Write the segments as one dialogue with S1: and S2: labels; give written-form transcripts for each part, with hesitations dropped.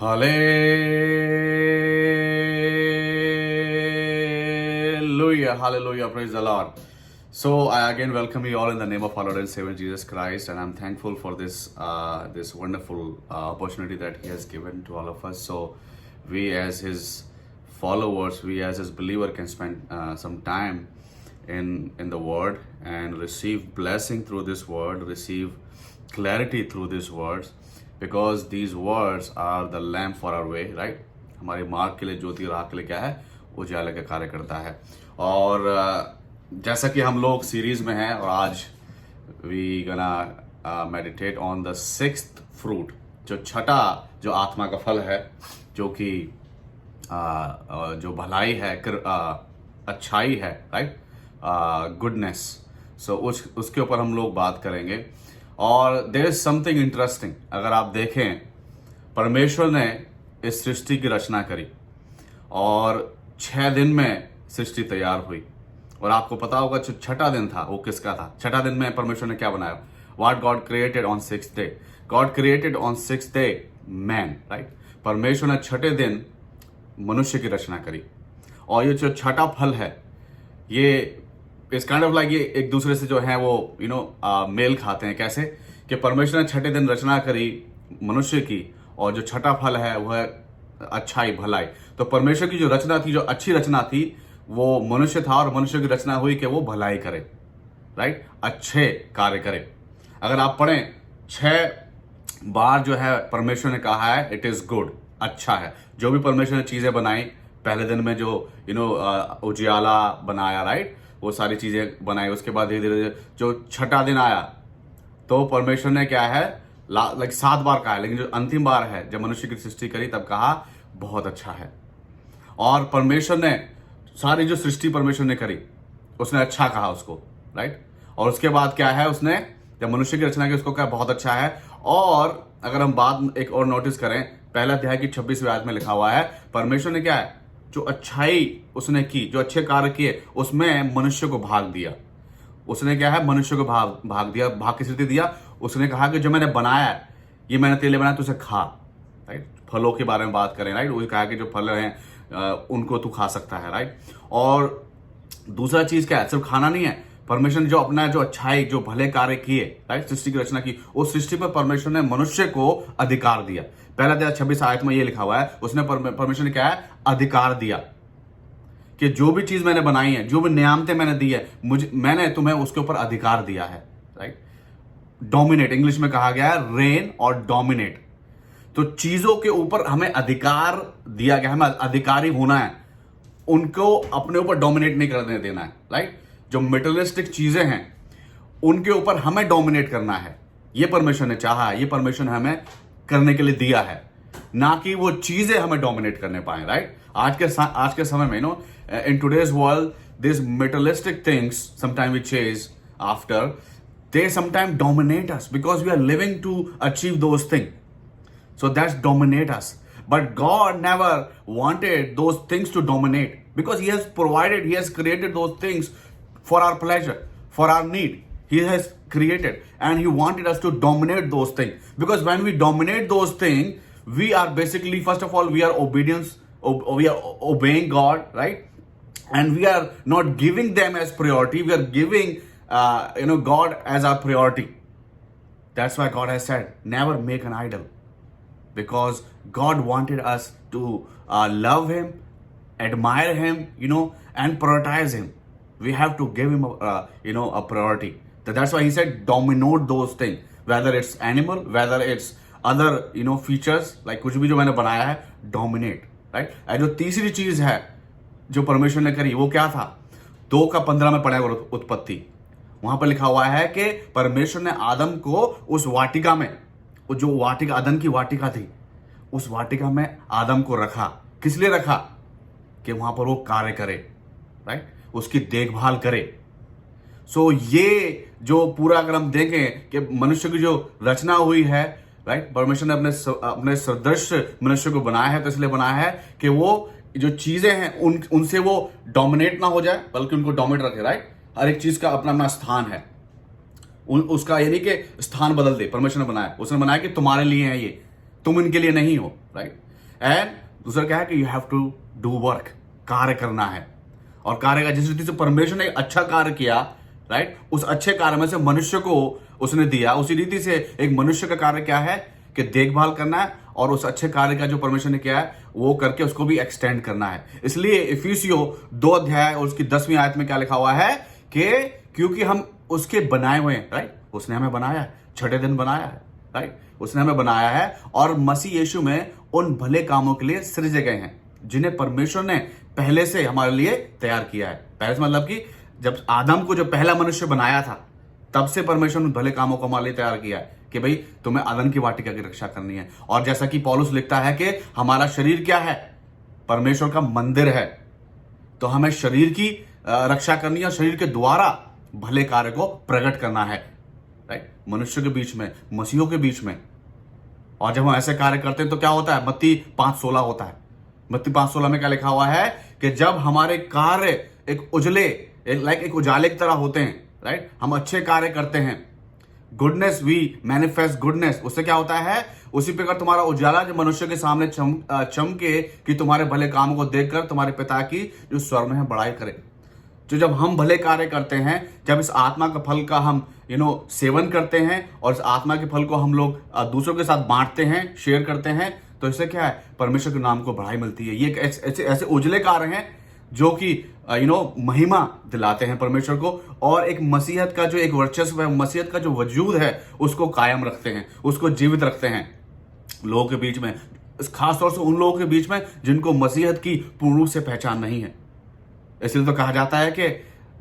S1: Hallelujah, hallelujah, praise the Lord. So I again welcome you all in the name of our Lord and Savior Jesus Christ, and I'm thankful for this wonderful opportunity that He has given to all of us. So we as His followers, we as His believer can spend some time in the Word and receive blessing through this Word, receive clarity through these words, because these words are the lamp for our way, right? हमारे मार्ग के लिए ज्योति, राह के लिए क्या है? उजाले का कार्य करता है। और जैसा कि हम लोग सीरीज में हैं, और आज we gonna meditate on the sixth fruit, जो छठा जो आत्मा का फल है, जो कि जो भलाई है, अच्छाई है, राइट, गुडनेस। सो उसके ऊपर हम लोग बात करेंगे। और देयर इज समथिंग इंटरेस्टिंग। अगर आप देखें, परमेश्वर ने इस सृष्टि की रचना करी और 6 दिन में सृष्टि तैयार हुई। और आपको पता होगा जो छठा दिन था वो किसका था? छठा दिन में परमेश्वर ने क्या बनाया? What God created on 6th day? God created on 6th day man, right? परमेश्वर ने छठे दिन मनुष्य की रचना करी। और ये जो छठा फल है, ये इस काइंड ऑफ लाइक, ये एक दूसरे से जो है वो मेल खाते हैं। कैसे कि परमेश्वर ने छठे दिन रचना करी मनुष्य की, और जो छठा फल है वह है अच्छाई, भलाई। तो परमेश्वर की जो रचना थी, जो अच्छी रचना थी, वो मनुष्य था, और मनुष्य की रचना हुई कि वो भलाई करे, राइट, अच्छे कार्य करे। अगर आप पढ़ें, 6 बार जो है परमेश्वर ने कहा है इट इज गुड, अच्छा है। जो भी परमेश्वर ने चीजें बनाई, पहले दिन में जो उजियाला बनाया, राइट, वो सारी चीजें बनाई। उसके बाद धीरे धीरे जो छठा दिन आया, तो परमेश्वर ने क्या है, लाइक 7 बार कहा है, लेकिन जो अंतिम बार है, जब मनुष्य की सृष्टि करी, तब कहा बहुत अच्छा है। और परमेश्वर ने सारी जो सृष्टि परमेश्वर ने करी, उसने अच्छा कहा उसको, राइट। और उसके बाद क्या है, उसने जब मनुष्य की रचना की, उसको कहा बहुत अच्छा है। और अगर हम बात एक और नोटिस करें, पहला अध्याय की 26वीं आयत में लिखा हुआ है, परमेश्वर ने क्या है, जो अच्छाई उसने की, जो अच्छे कार्य किए, उसमें मनुष्य को भाग दिया। उसने क्या है, मनुष्य को भाग दिया, भाग की स्थिति दिया। उसने कहा कि जो मैंने बनाया है, ये मैंने तेरे लिए बनाया, तू उसे खा, राइट। फलों के बारे में बात करें, राइट, वो कहा कि जो फल हैं उनको तू खा सकता है, राइट। और दूसरा चीज क्या है, सिर्फ खाना नहीं है, परमेश्वर ने जो अपना जो अच्छाई, जो भले कार्य किए, राइट, सृष्टि की रचना की, उस सृष्टि पर परमेश्वर ने मनुष्य को अधिकार दिया। पहला अध्याय 26 आयत में ये लिखा हुआ है, उसने परमेश्वर ने क्या है, अधिकार दिया कि जो भी चीज मैंने बनाई है, जो भी नियामतें मैंने दी है, मैंने तुम्हें उसके ऊपर अधिकार दिया है, राइट। डोमिनेट, इंग्लिश में कहा गया है रेन और डोमिनेट। तो चीजों के ऊपर हमें अधिकार दिया गया, हमें अधिकारी होना है, उनको अपने ऊपर डोमिनेट नहीं करने देना है, राइट। जो मेटेरियलिस्टिक चीजें हैं, उनके ऊपर हमें डोमिनेट करना है। ये परमेश्वर ने चाहा है, ये परमेश्वर ने हमें करने के लिए दिया है, ना कि वो चीजें हमें डोमिनेट करने पाए, राइट। आज के समय में in today's world, these materialistic things sometimes we chase after, they sometimes dominate us because we are living to achieve those things. So that's dominate us. But God never wanted those things to dominate, because He has provided, He has created those things for our pleasure, for our need. He has created, and He wanted us to dominate those things. Because when we dominate those things, we are basically, first of all, we are we are obeying God, right? And we are not giving them as priority. We are giving, God as our priority. That's why God has said, never make an idol. Because God wanted us to love Him, admire Him, and prioritize Him. We have to give Him a priority. That's why He said, dominate those things. Whether it's animal, whether it's other, features, like कुछ भी जो मैंने बनाया है, dominate, right? और जो तीसरी चीज है जो परमेश्वर ने करी, वो क्या था? 2:15 में पढ़ा उत्पत्ति। वहां पर लिखा हुआ है कि परमेश्वर ने आदम को उस वाटिका में, जो वाटिका अदन की वाटिका थी, उस वाटिका में आदम को रखा। किस लिए रखा? कि वहां पर वो कार्य करे, राइट, उसकी देखभाल करे। सो ये जो पूरा अगर हम देखें कि मनुष्य की जो रचना हुई है, राइट, परमेश्वर ने अपने सदृश मनुष्य को बनाया है, तो इसलिए बनाया है कि वो जो चीजें हैं उनसे वो डोमिनेट ना हो जाए, बल्कि उनको डोमिनेट रखे, राइट। हर एक चीज का अपना अपना स्थान है, उसका यानी कि स्थान बदल दे। परमेश्वर ने बनाया, उसने बनाया कि तुम्हारे लिए है ये, तुम इनके लिए नहीं हो, राइट। एंड दूसरा क्या है कि you have to do work, कार्य करना है। और कार्य का जिस रीति से परमेश्वर ने एक अच्छा कार्य किया, राइट, उस अच्छे कार्य में से मनुष्य को उसने दिया, उसी रीति से एक मनुष्य का कार्य क्या है कि देखभाल करना है, और उस अच्छे कार्य का जो परमेश्वर ने किया है वो करके उसको भी एक्सटेंड करना है। इसलिए इफिसियों 2 अध्याय और उसकी 10वीं आयत में क्या लिखा हुआ है कि क्योंकि हम उसके बनाए हुए हैं, राइट, उसने हमें बनाया है, 6ठे दिन बनाया है, राइट, उसने हमें बनाया है, और मसीह यीशु में उन भले कामों के लिए सृजे गए हैं जिन्हें परमेश्वर ने पहले से हमारे लिए तैयार किया है। पहले से मतलब कि जब आदम को जो पहला मनुष्य बनाया था तब से परमेश्वर ने भले कामों को हमारे लिए तैयार किया है कि भाई तुम्हें अदन की वाटिका की रक्षा करनी है। और जैसा कि पौलुस लिखता है कि हमारा शरीर क्या है, परमेश्वर का मंदिर है, तो हमें शरीर की रक्षा करनी है और शरीर के द्वारा भले कार्य को प्रकट करना है, राइट, मनुष्य के बीच में, मसीहों के बीच में। और जब हम ऐसे कार्य करते हैं तो क्या होता है, मत्ती 5:16 होता है। मत्ती 5:16 में क्या लिखा हुआ है कि जब हमारे कार्य एक उजले एक उजाले की तरह होते हैं, राइट, हम अच्छे कार्य करते हैं, गुडनेस वी मैनिफेस्ट गुडनेस, उससे क्या होता है, उसी प्रकार तुम्हारा उजाला जो मनुष्य के सामने चमके कि तुम्हारे भले कामों को देखकर तुम्हारे पिता की जो स्वर्ग में है बड़ाई करे। तो जब हम भले कार्य करते हैं, जब इस आत्मा का फल का हम सेवन करते हैं और इस आत्मा के फल को हम लोग दूसरों के साथ बांटते हैं, शेयर करते हैं, तो इससे क्या है, परमेश्वर के नाम को बढ़ाई मिलती है। ये ऐसे उजले कार्य हैं जो कि महिमा दिलाते हैं परमेश्वर को, और एक मसीहत का जो एक वर्चस्व है, मसीहत का जो वजूद है उसको कायम रखते हैं, उसको जीवित रखते हैं लोगों के बीच में, खासतौर से उन लोगों के बीच में जिनको मसीहत की पूर्ण रूप से पहचान नहीं है। इसलिए तो कहा जाता है कि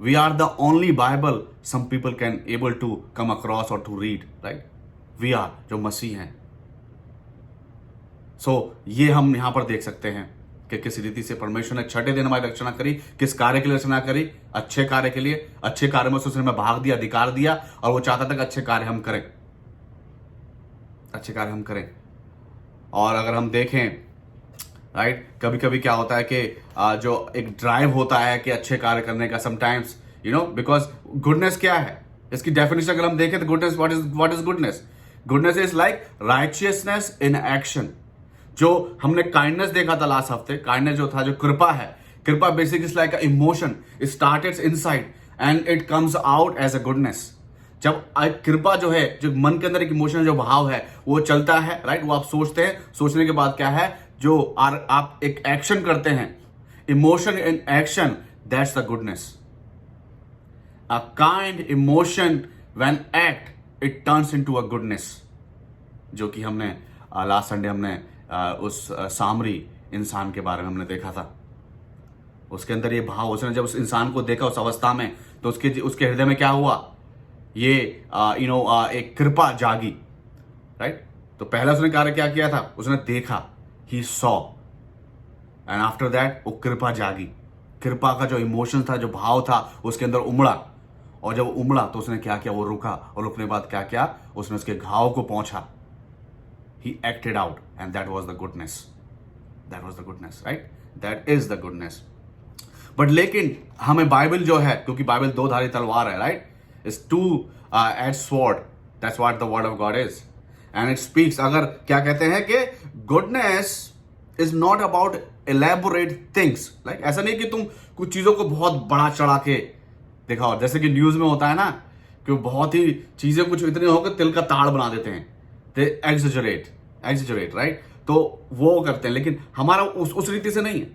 S1: we are the only Bible some people can able to come across और to read, right, we are जो मसीह हैं। सो ये हम यहां पर देख सकते हैं कि किस रीति से परमेश्वर ने 6ठे दिन हमारी रचना करी, किस कार्य के लिए रचना करी, अच्छे कार्य के लिए। अच्छे कार्य में उसने हमें भाग दिया, अधिकार दिया, और वो चाहता था कि अच्छे कार्य हम करें, अच्छे कार्य हम करें। और अगर हम देखें, राइट, कभी कभी क्या होता है कि जो एक ड्राइव होता है कि अच्छे कार्य करने का, समटाइम्स बिकॉज गुडनेस क्या है, इसकी डेफिनेशन अगर हम देखें तो goodness, what is goodness? Goodness is like righteousness in action. जो हमने काइंडनेस देखा था लास्ट हफ्ते, काइंडनेस जो था, जो कृपा है, कृपा basic is like a emotion, it started inside and it comes out as a goodness. जब कृपा जो है, जो मन के अंदर एक इमोशन, जो भाव है वो चलता है, राइट, वो आप सोचते हैं, सोचने के बाद क्या है, जो आप एक एक्शन करते हैं, emotion in action, that's the goodness. A kind emotion when act it turns into a goodness, जो कि हमने लास्ट संडे हमने उस सामरी इंसान के बारे में हमने देखा था। उसके अंदर ये भाव, उसने जब उस इंसान को देखा उस अवस्था में, तो उसके हृदय में क्या हुआ, ये एक कृपा जागी, राइट। तो पहला उसने कार्य क्या किया था, उसने देखा, he saw, and after that वो कृपा जागी। कृपा का जो इमोशन था, जो भाव था, उसके अंदर उमड़ा, और जब उमड़ा तो उसने क्या किया, वो रुका, और रुकने बाद क्या किया, उसने उसके घाव को पहुंचा। He acted out, and that was the goodness. That was the goodness, right? That is the goodness. But लेकिन हमें बाइबल जो है, क्योंकि बाइबल 2 धारी तलवार है, right? It's 2-edged sword. That's what the word of God is. And it speaks. अगर क्या कहते हैं कि goodness is not about elaborate things. Like ऐसा नहीं कि तुम कुछ चीजों को बहुत बड़ा चढ़ा के दिखाओ, जैसे कि न्यूज में होता है ना, कि बहुत ही चीजें कुछ इतनी होकर तिल का ताड़ बना देते हैं, they exaggerate, right? तो वो करते हैं, लेकिन हमारा उस रीति से नहीं है।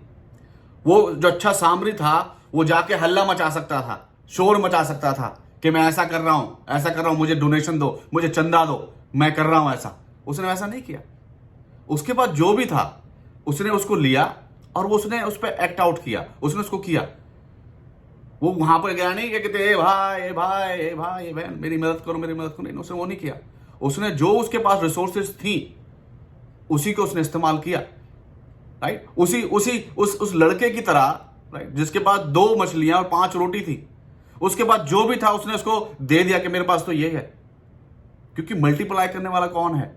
S1: वो जो अच्छा सामरी था, वो जाके हल्ला मचा सकता था, शोर मचा सकता था कि मैं ऐसा कर रहा हूं, ऐसा कर रहा हूं, मुझे डोनेशन दो, मुझे चंदा दो, मैं कर रहा हूं ऐसा। उसने वैसा नहीं किया। उसके बाद जो भी था, उसने उसको लिया और उसने उस पर एक्ट आउट किया, उसने उसको किया। वो वहां पर गया नहीं, क्या कहते, ए भाई, ए भाई, ए भाई, ए बहन, मेरी मदद करो, मेरी मदद करो, नहीं, उसने वो नहीं किया। उसने जो उसके पास रिसोर्सेज थी, उसी को उसने इस्तेमाल किया, राइट। उस लड़के की तरह, राइट, जिसके पास 2 मछलियां और 5 रोटी थी, उसके बाद जो भी था उसने उसको दे दिया कि मेरे पास तो ये है। क्योंकि मल्टीप्लाई करने वाला कौन है?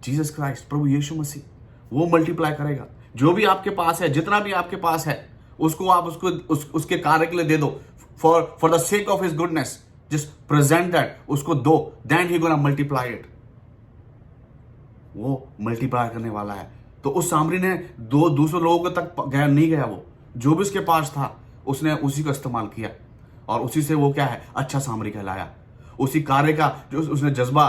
S1: जीसस क्राइस्ट, प्रभु यीशु मसीह। वो मल्टीप्लाई करेगा। जो भी आपके पास है, जितना भी आपके पास है, उसको आप उसके कार्य के लिए दे दो, for the sake of his goodness. Just present that, उसको दो, then he gonna multiply it. वो मल्टीप्लाई करने वाला है। तो उस सामरी ने दो दूसरे लोगों तक गया नहीं गया, वो जो भी उसके पास था उसने उसी का इस्तेमाल किया और उसी से वो क्या है, अच्छा सामरी कहलाया। उसी कार्य का जो उसने जज्बा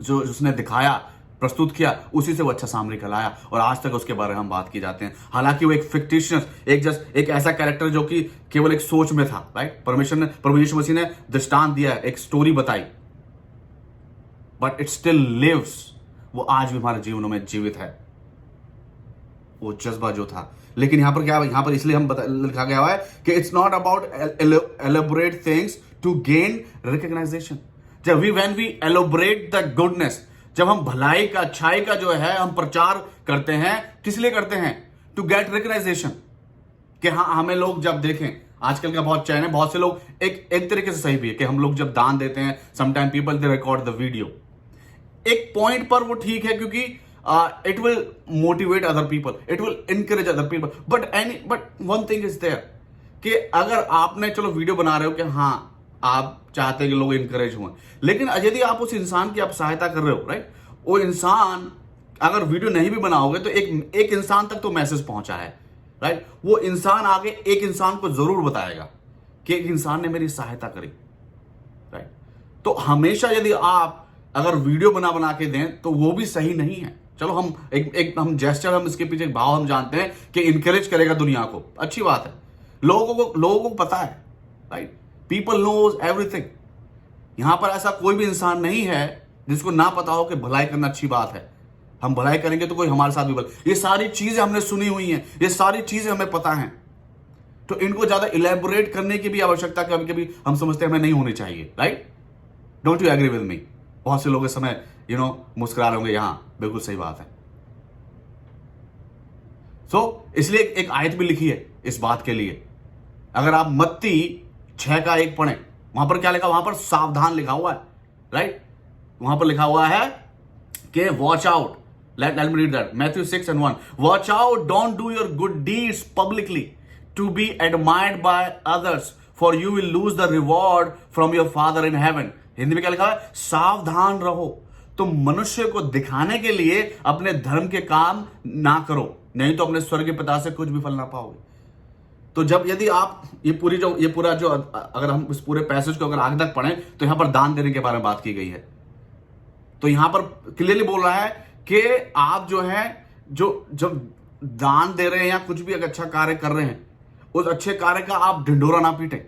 S1: जो उसने दिखाया, प्रस्तुत किया, उसी से वो अच्छा सामरी कहलाया और आज तक उसके बारे में हम बात की जाते हैं। हालांकि वो एक फिक्टिशियस, एक ऐसा कैरेक्टर जो कि केवल एक सोच में था, राइट। परमेश्वर ने, प्रभु यीशु मसीह ने दृष्टांत दिया, एक स्टोरी बताई, बट इट स्टिल लिव्स। वो आज भी हमारे जीवनों में जीवित है, वो जज्बा जो था। लेकिन यहां पर क्या है, यहां पर इसलिए हम लिखा गया हुआ है कि it's not about elaborate things to gain recognization. जब when we elaborate the goodness, जब हम भलाई का, अच्छाई का जो है हम प्रचार करते हैं, किस लिए करते हैं? टू गेट रिकग्नाइजेशन, कि हाँ हमें लोग जब देखें। आजकल का बहुत चैन है, बहुत से लोग एक तरीके से सही भी है कि हम लोग जब दान देते हैं, sometime people they record the video. एक पॉइंट पर वो ठीक है, क्योंकि it will motivate other people, it will encourage other people, but one thing is there कि अगर आपने, चलो वीडियो बना रहे हो कि हाँ आप चाहते हैं कि लोग इनकरेज हुए, लेकिन यदि आप उस इंसान की आप सहायता कर रहे हो, राइट, वो इंसान अगर वीडियो नहीं भी बनाओगे तो एक इंसान तक तो मैसेज पहुंचा है, राइट। वो इंसान आगे एक इंसान को जरूर बताएगा कि एक इंसान ने मेरी सहायता करी, राइट। तो हमेशा यदि आप अगर वीडियो बना के दें तो वो भी सही नहीं है। चलो हम हम जेस्चर, हम इसके पीछे एक भाव हम जानते हैं कि इनकरेज करेगा दुनिया को, अच्छी बात है। लोगों को पता है, राइट। People knows everything. यहां पर ऐसा कोई भी इंसान नहीं है जिसको ना पता हो कि भलाई करना अच्छी बात है। हम भलाई करेंगे तो कोई हमारे साथ भी ये सारी चीजें हमने सुनी हुई हैं, ये सारी चीजें हमें पता हैं, तो इनको ज्यादा इलेबोरेट करने की भी आवश्यकता कभी कभी हम समझते हैं हमें नहीं होनी चाहिए, right. Don't you agree with me? बहुत से लोग इस समय मुस्कुरा रहे होंगे, यहां बिल्कुल सही बात है। इसलिए एक आयत भी लिखी है इस बात के लिए। अगर आप मत्ती 6:1 पढ़ें, वहां पर क्या लिखा, वहां पर सावधान लिखा हुआ है, राइट। वहां पर लिखा हुआ है कि watch out, let me read that, Matthew 6:1, watch out, don't do your good deeds publicly to be admired by others, for you will lose the reward from your Father in heaven। Hindi में क्या लिखा है? सावधान रहो, तुम मनुष्य को दिखाने के लिए अपने धर्म के काम ना करो, नहीं तो अपने स्वर्गीय पिता से कुछ भी फल ना पाओगे। तो जब यदि आप ये पूरा जो अगर हम इस पूरे पैसेज को अगर आगे तक पढ़ें तो यहां पर दान देने के बारे में बात की गई है। तो यहां पर क्लियरली बोल रहा है कि आप जो है जब दान दे रहे हैं या कुछ भी अगर अच्छा कार्य कर रहे हैं, उस अच्छे कार्य का आप ढिंढोरा ना पीटें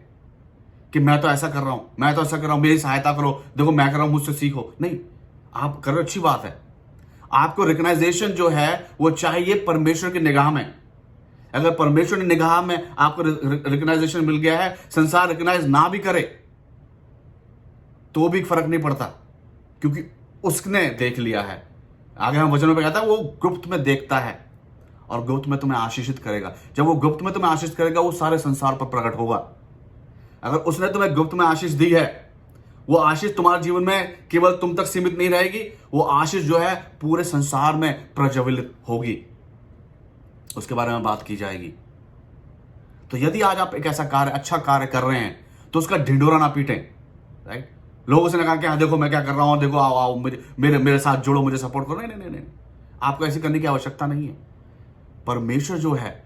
S1: कि मैं तो ऐसा कर रहा हूं, मैं तो ऐसा कर रहा हूं, मेरी सहायता करो, देखो मैं कर रहा हूं, मुझसे सीखो। नहीं, आप कर रहे हो, अच्छी बात है। आपको रिकग्नाइजेशन जो है वो चाहिए परमेश्वर की निगाह में। अगर परमेश्वर की निगाह में आपको रिकग्नाइजेशन मिल गया है, संसार रिकग्नाइज ना भी करे तो भी फर्क नहीं पड़ता, क्योंकि उसने देख लिया है। आगे हम वचनों पे कहता है वो गुप्त में देखता है और गुप्त में तुम्हें आशीषित करेगा। जब वो गुप्त में तुम्हें आशीष करेगा, वो सारे संसार पर प्रकट होगा। अगर उसने तुम्हें गुप्त में आशीष दी है, वो आशीष तुम्हारे जीवन में केवल तुम तक सीमित नहीं रहेगी, वो आशीष जो है पूरे संसार में प्रज्वलित होगी, उसके बारे में बात की जाएगी। तो यदि आज आप एक ऐसा कार्य, अच्छा कार्य कर रहे हैं, तो उसका ढिंढोरा ना पीटें, राइट। लोगों से कहा कि हाँ देखो मैं क्या कर रहा हूं, देखो आओ मेरे साथ जुड़ो, मुझे सपोर्ट करो। नहीं, आपको ऐसी करने की आवश्यकता नहीं है। परमेश्वर जो है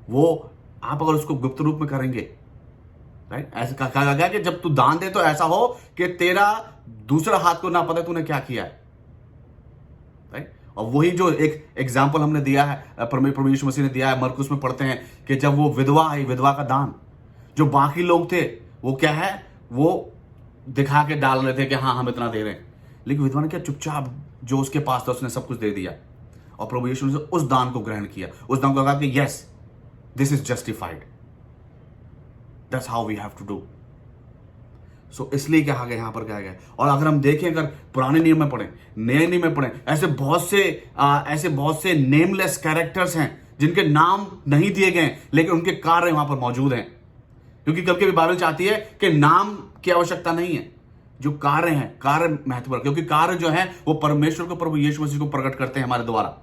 S1: वो, आप अगर उसको गुप्त रूप में करेंगे, राइट, ऐसे कहा गया कि जब तू दान दे तो ऐसा हो कि तेरा दूसरा हाथ को ना पता तूने क्या किया है, राइट। और वही जो एक एग्जाम्पल हमने दिया है, प्रभु यीशु मसीह ने दिया है, मरकुस में पढ़ते हैं कि जब वो विधवा आई, विधवा का दान, जो बाकी लोग थे वो क्या है, वो दिखा के डाल रहे थे कि हाँ हम इतना दे रहे हैं, लेकिन विधवा ने क्या, चुपचाप जो उसके पास था उसने सब कुछ दे दिया। और प्रभु यीशु ने उस दान को ग्रहण किया, उस दान को कहा कि yes this is justified, that's how we have to do. So इसलिए कहा गया, यहां पर कहा गया। और अगर हम देखें, अगर पुराने नियम में पढ़ें, नए नियम में पढ़ें, ऐसे बहुत से नेमलेस कैरेक्टर्स हैं जिनके नाम नहीं दिए गए लेकिन उनके कार्य वहां पर मौजूद हैं। क्योंकि कभी कभी बाइबल चाहती है कि नाम की आवश्यकता नहीं है, जो कार्य हैं, कार्य महत्वपूर्ण, क्योंकि कार्य जो है वो परमेश्वर को, प्रभु यीशु मसीह को प्रकट करते हैं हमारे द्वारा।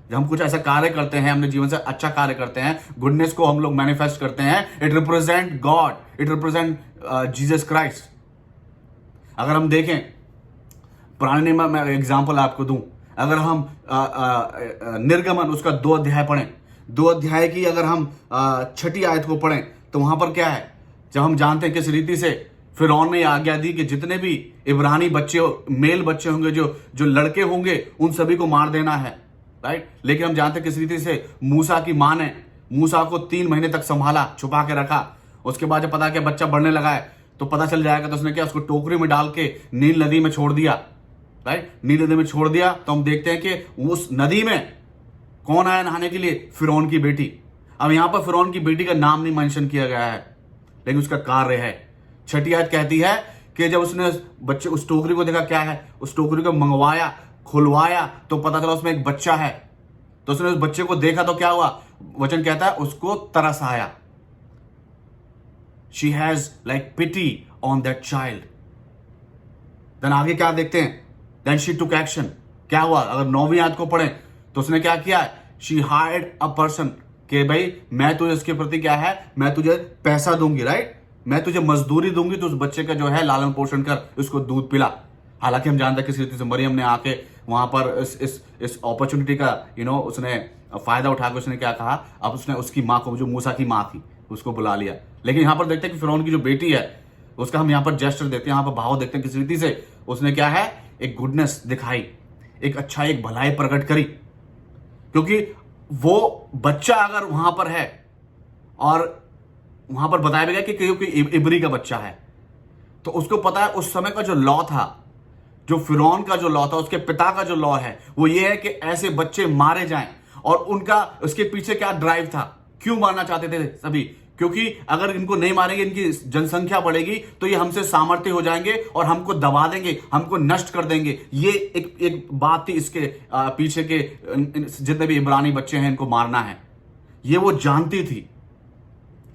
S1: जब हम कुछ ऐसा कार्य करते हैं, अपने जीवन से अच्छा कार्य करते हैं, गुडनेस को हम लोग मैनिफेस्ट करते हैं, it represent God, it represent Jesus Christ. अगर हम देखें पुराने नियम में, मैं एग्जांपल आपको दूं, अगर हम निर्गमन उसका 2 अध्याय पढ़ें, 2 अध्याय की अगर हम 6ठी आयत को पढ़ें तो वहां पर क्या है, जब हम जानते हैं किस रीति से फिरौन ने आज्ञा दी कि जितने भी इब्रानी बच्चे, मेल बच्चे होंगे, जो लड़के होंगे, उन सभी को मार देना है, राइट। लेकिन हम जानते हैं किस रीति से मूसा की मां ने मूसा को 3 महीने तक संभाला, छुपा के रखा। उसके बाद जब पता कि बच्चा बढ़ने लगा है तो पता चल जाएगा, तो उसने क्या, उसको टोकरी में डाल के नील नदी में छोड़ दिया, राइट। नील नदी में छोड़ दिया तो हम देखते हैं कि उस नदी में कौन आया नहाने के लिए, फिरौन की बेटी। अब यहां पर फिरौन की बेटी का नाम नहीं मेंशन किया गया है, लेकिन उसका कार्य है। 6ठी आयत कहती है कि जब उसने बच्चे उस टोकरी को देखा, क्या है, उस टोकरी को मंगवाया, खुलवाया तो पता चला उसमें एक बच्चा है। तो उसने उस बच्चे को देखा तो क्या हुआ, वचन कहता है उसको तरस आया। She has like pity on that child. Then आगे क्या देखते हैं, देन शी टुक एक्शन। क्या हुआ, अगर 9वीं आयत को पढ़ें तो उसने क्या किया, शी हायर्ड अ पर्सन, कि भाई मैं तुझे इसके प्रति क्या है, मैं तुझे पैसा दूंगी, राइट, मैं तुझे मजदूरी दूंगी, तो उस बच्चे का जो है लालन पोषण कर, उसको दूध पिला। हालांकि हम जानते हैं किस रीति से मरियम ने आके वहां पर इस अपॉर्चुनिटी का उसने फायदा उठाकर उसने क्या कहा, अब उसने उसकी माँ को, जो मूसा की माँ थी, उसको बुला लिया। लेकिन यहां पर देखते हैं कि फिरौन की जो बेटी है उसका हम यहां पर जेस्चर देखते हैं, यहां पर भाव देखते हैं किस रीति से उसने क्या है, एक गुडनेस दिखाई, एक अच्छाई, एक भलाई प्रकट करी। क्योंकि वो बच्चा अगर वहां पर है, और वहां पर बताया गया कि क्योंकि इब्री का बच्चा है, तो उसको पता है उस समय का जो लॉ था, जो फिरौन का जो लॉ था, उसके पिता का जो लॉ है, वो ये है कि ऐसे बच्चे मारे जाएं। और उनका उसके पीछे क्या ड्राइव था, क्यों मारना चाहते थे सभी, क्योंकि अगर इनको नहीं मारेंगे, इनकी जनसंख्या बढ़ेगी तो ये हमसे सामर्थ्य हो जाएंगे और हमको दबा देंगे, हमको नष्ट कर देंगे। ये एक बात थी इसके पीछे के, जितने भी इब्रानी बच्चे हैं इनको मारना है। ये वो जानती थी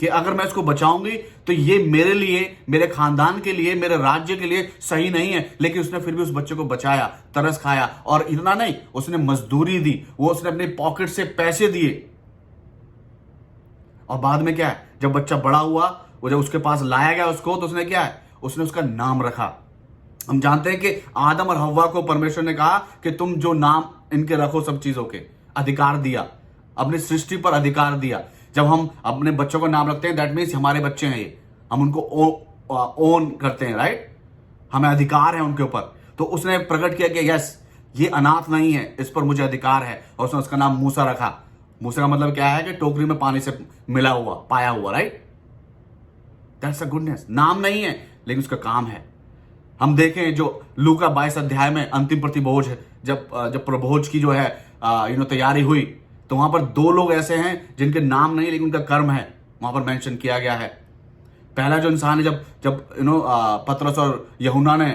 S1: कि अगर मैं इसको बचाऊंगी तो ये मेरे लिए, मेरे खानदान के लिए, मेरे राज्य के लिए सही नहीं है। लेकिन उसने फिर भी उस बच्चे को बचाया, तरस खाया, और इतना नहीं, उसने मजदूरी दी, वो उसने अपने पॉकेट से पैसे दिए। और बाद में क्या है, जब बच्चा बड़ा हुआ, वो जब उसके पास लाया गया उसको, तो उसने क्या है, उसने उसका नाम रखा। हम जानते हैं कि आदम और हव्वा को परमेश्वर ने कहा कि तुम जो नाम इनके रखो, सब चीजों के अधिकार दिया, अपनी सृष्टि पर अधिकार दिया। जब हम अपने बच्चों को नाम रखते हैं, दैट मीन्स हमारे बच्चे हैं ये, हम उनको ओन करते हैं, राइट, हमें अधिकार है उनके ऊपर। तो उसने प्रकट किया कि यस, ये अनाथ नहीं है, इस पर मुझे अधिकार है, और उसने उसका नाम मूसा रखा। मूसा का मतलब क्या है कि टोकरी में पानी से मिला हुआ, पाया हुआ, राइट। That's a goodness. नाम नहीं है लेकिन उसका काम है। हम देखें जो लूका 22 अध्याय में अंतिम प्रतिभोज है, जब प्रभोज की जो है तैयारी हुई, तो वहां पर 2 लोग ऐसे हैं जिनके नाम नहीं लेकिन उनका कर्म है, वहां पर मेंशन किया गया है। पहला जो इंसान है, जब पतरस और यूहन्ना ने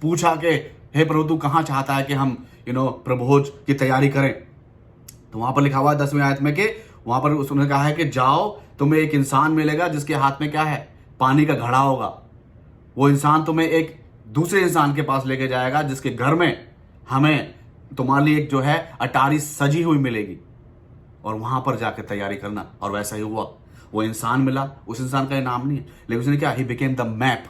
S1: पूछा कि हे प्रभु तू कहां चाहता है कि हम प्रभोज की तैयारी करें, तो वहां पर लिखा हुआ है 10वीं आयत में कि वहां पर उसने कहा है कि जाओ, तुम्हें एक इंसान मिलेगा जिसके हाथ में क्या है, पानी का घड़ा होगा। वो इंसान तुम्हें एक दूसरे इंसान के पास लेके जाएगा जिसके घर में हमें तुम्हारे लिए एक जो है अटारी सजी हुई मिलेगी, और वहां पर जाकर तैयारी करना। और वैसा ही हुआ, वो इंसान मिला, उस इंसान का नाम नहीं है, लेकिन उसने क्या, ही बिकेम द मैप।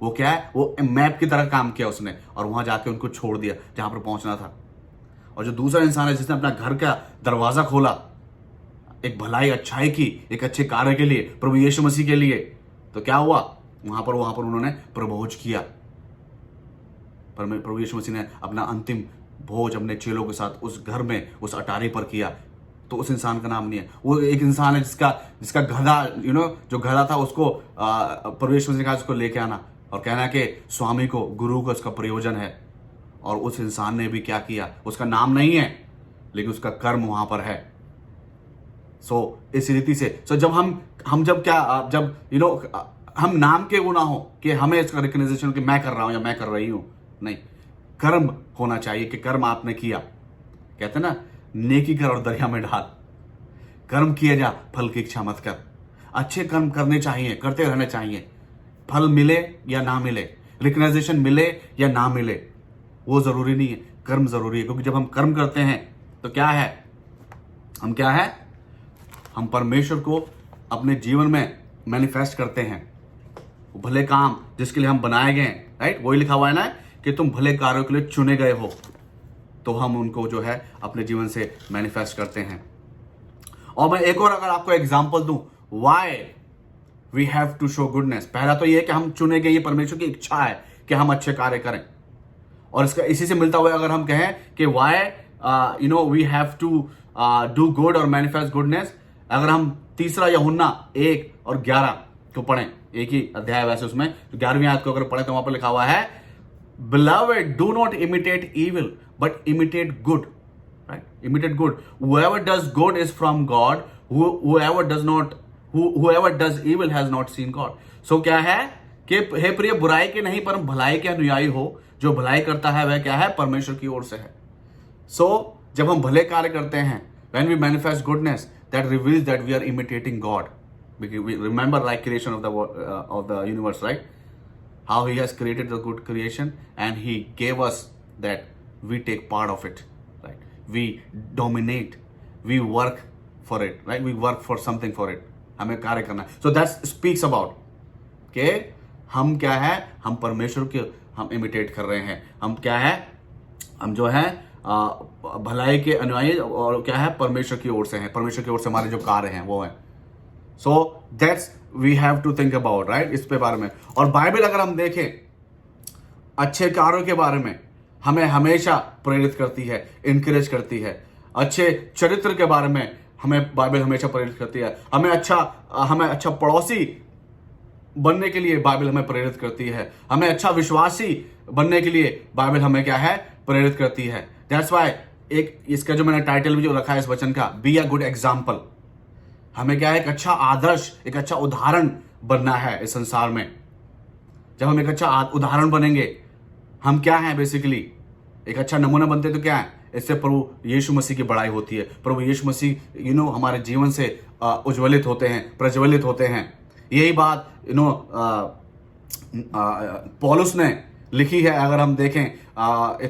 S1: वो क्या है, वो मैप की तरह काम किया उसने, और वहां जाके उनको छोड़ दिया जहां पर पहुंचना था। और जो दूसरा इंसान है जिसने अपना घर का दरवाजा खोला, एक भलाई, अच्छाई की, एक अच्छे कार्य के लिए, प्रभु यीशु मसीह के लिए, तो क्या हुआ, वहां पर उन्होंने प्रभोज किया। प्रभु यीशु मसीह ने अपना अंतिम भोज अपने चेलों के साथ उस घर में, उस अटारी पर किया। तो उस इंसान का नाम नहीं है। वो एक इंसान है जिसका गधा, जो गधा था, उसको प्रभु यीशु मसीह ने कहा उसको लेके आना, और कहना कि स्वामी को, गुरु को इसका प्रयोजन है। और उस इंसान ने भी क्या किया, उसका नाम नहीं है लेकिन उसका कर्म वहां पर है। सो इस रीति से जब हम नाम के वो ना हो कि हमें इसका रिकग्नाइजेशन कि मैं कर रहा हूं या मैं कर रही हूं, नहीं, कर्म होना चाहिए कि कर्म आपने किया। कहते ना, नेकी कर और दरिया में डाल, कर्म किए जा, फल की इच्छा मत कर। अच्छे कर्म करने चाहिए, करते रहने चाहिए, फल मिले या ना मिले, रिकग्नाइजेशन मिले या ना मिले, वो जरूरी नहीं है, कर्म जरूरी है। क्योंकि जब हम कर्म करते हैं तो क्या है, हम परमेश्वर को अपने जीवन में मैनिफेस्ट करते हैं। भले काम जिसके लिए हम बनाए गए हैं, राइट, वही लिखा हुआ है ना कि तुम भले कार्यों के लिए चुने गए हो। तो हम उनको जो है अपने जीवन से मैनिफेस्ट करते हैं। और मैं एक और अगर आपको एग्जांपल दूं, why we have to show goodness, पहला तो ये है कि हम चुने गए, ये परमेश्वर की इच्छा है कि हम अच्छे कार्य करें। और इसका इसी से मिलता हुआ अगर हम कहें कि why we have to do good और मैनिफेस्ट गुडनेस, अगर हम तीसरा यूहन्ना 1:11 को पढ़ें, एक ही अध्याय वैसे उसमें, तो 11वीं आयत को अगर पढ़ें तो वहां पर लिखा हुआ है, Beloved, do not imitate evil, but imitate good. Right? Imitate good. Whoever does good is from God. Whoever does evil has not seen God. So क्या है कि हे प्रिय, बुराई के नहीं पर भलाई के अनुयायी हो। जो भलाई करता है वह क्या है? परमेश्वर की ओर से है। So जब हम भले कार्य करते हैं, when we manifest goodness, that reveals that we are imitating God. We remember like creation of the universe, right? How he has created the good creation and he gave us that we take part of it, right? We dominate, we work for it, right? We work for something for it. हमें कार्य करना है। So that speaks about कि हम क्या है? हम परमेश्वर के हम इमिटेट कर रहे हैं। हम क्या है? हम जो है भलाई के अनुयायी और क्या है? परमेश्वर की ओर से हैं। परमेश्वर की ओर से हमारे जो कार्य हैं वो हैं। So that's we have to think about, right? इस पे बारे में। और बाइबल अगर हम देखें अच्छे कार्यों के बारे में हमें हमेशा प्रेरित करती है, इंकरेज करती है। अच्छे चरित्र के बारे में हमें बाइबल हमेशा प्रेरित करती है। हमें अच्छा पड़ोसी बनने के लिए बाइबल हमें प्रेरित करती है। हमें अच्छा विश्वासी बनने के लिए बाइबल हमें क्या है? प्रेरित करती है। दैट्स व्हाई एक इसका जो मैंने टाइटल भी जो रखा है इस वचन का, बी अ गुड एग्जाम्पल। हमें क्या है? एक अच्छा आदर्श, एक अच्छा उदाहरण बनना है इस संसार में। जब हम एक अच्छा उदाहरण बनेंगे, हम क्या हैं? बेसिकली एक अच्छा नमूना बनते तो क्या है? इससे प्रभु यीशु मसीह की बड़ाई होती है। प्रभु यीशु मसीह हमारे जीवन से उज्ज्वलित होते हैं, प्रज्वलित होते हैं। यही बात पौलुस ने लिखी है, अगर हम देखें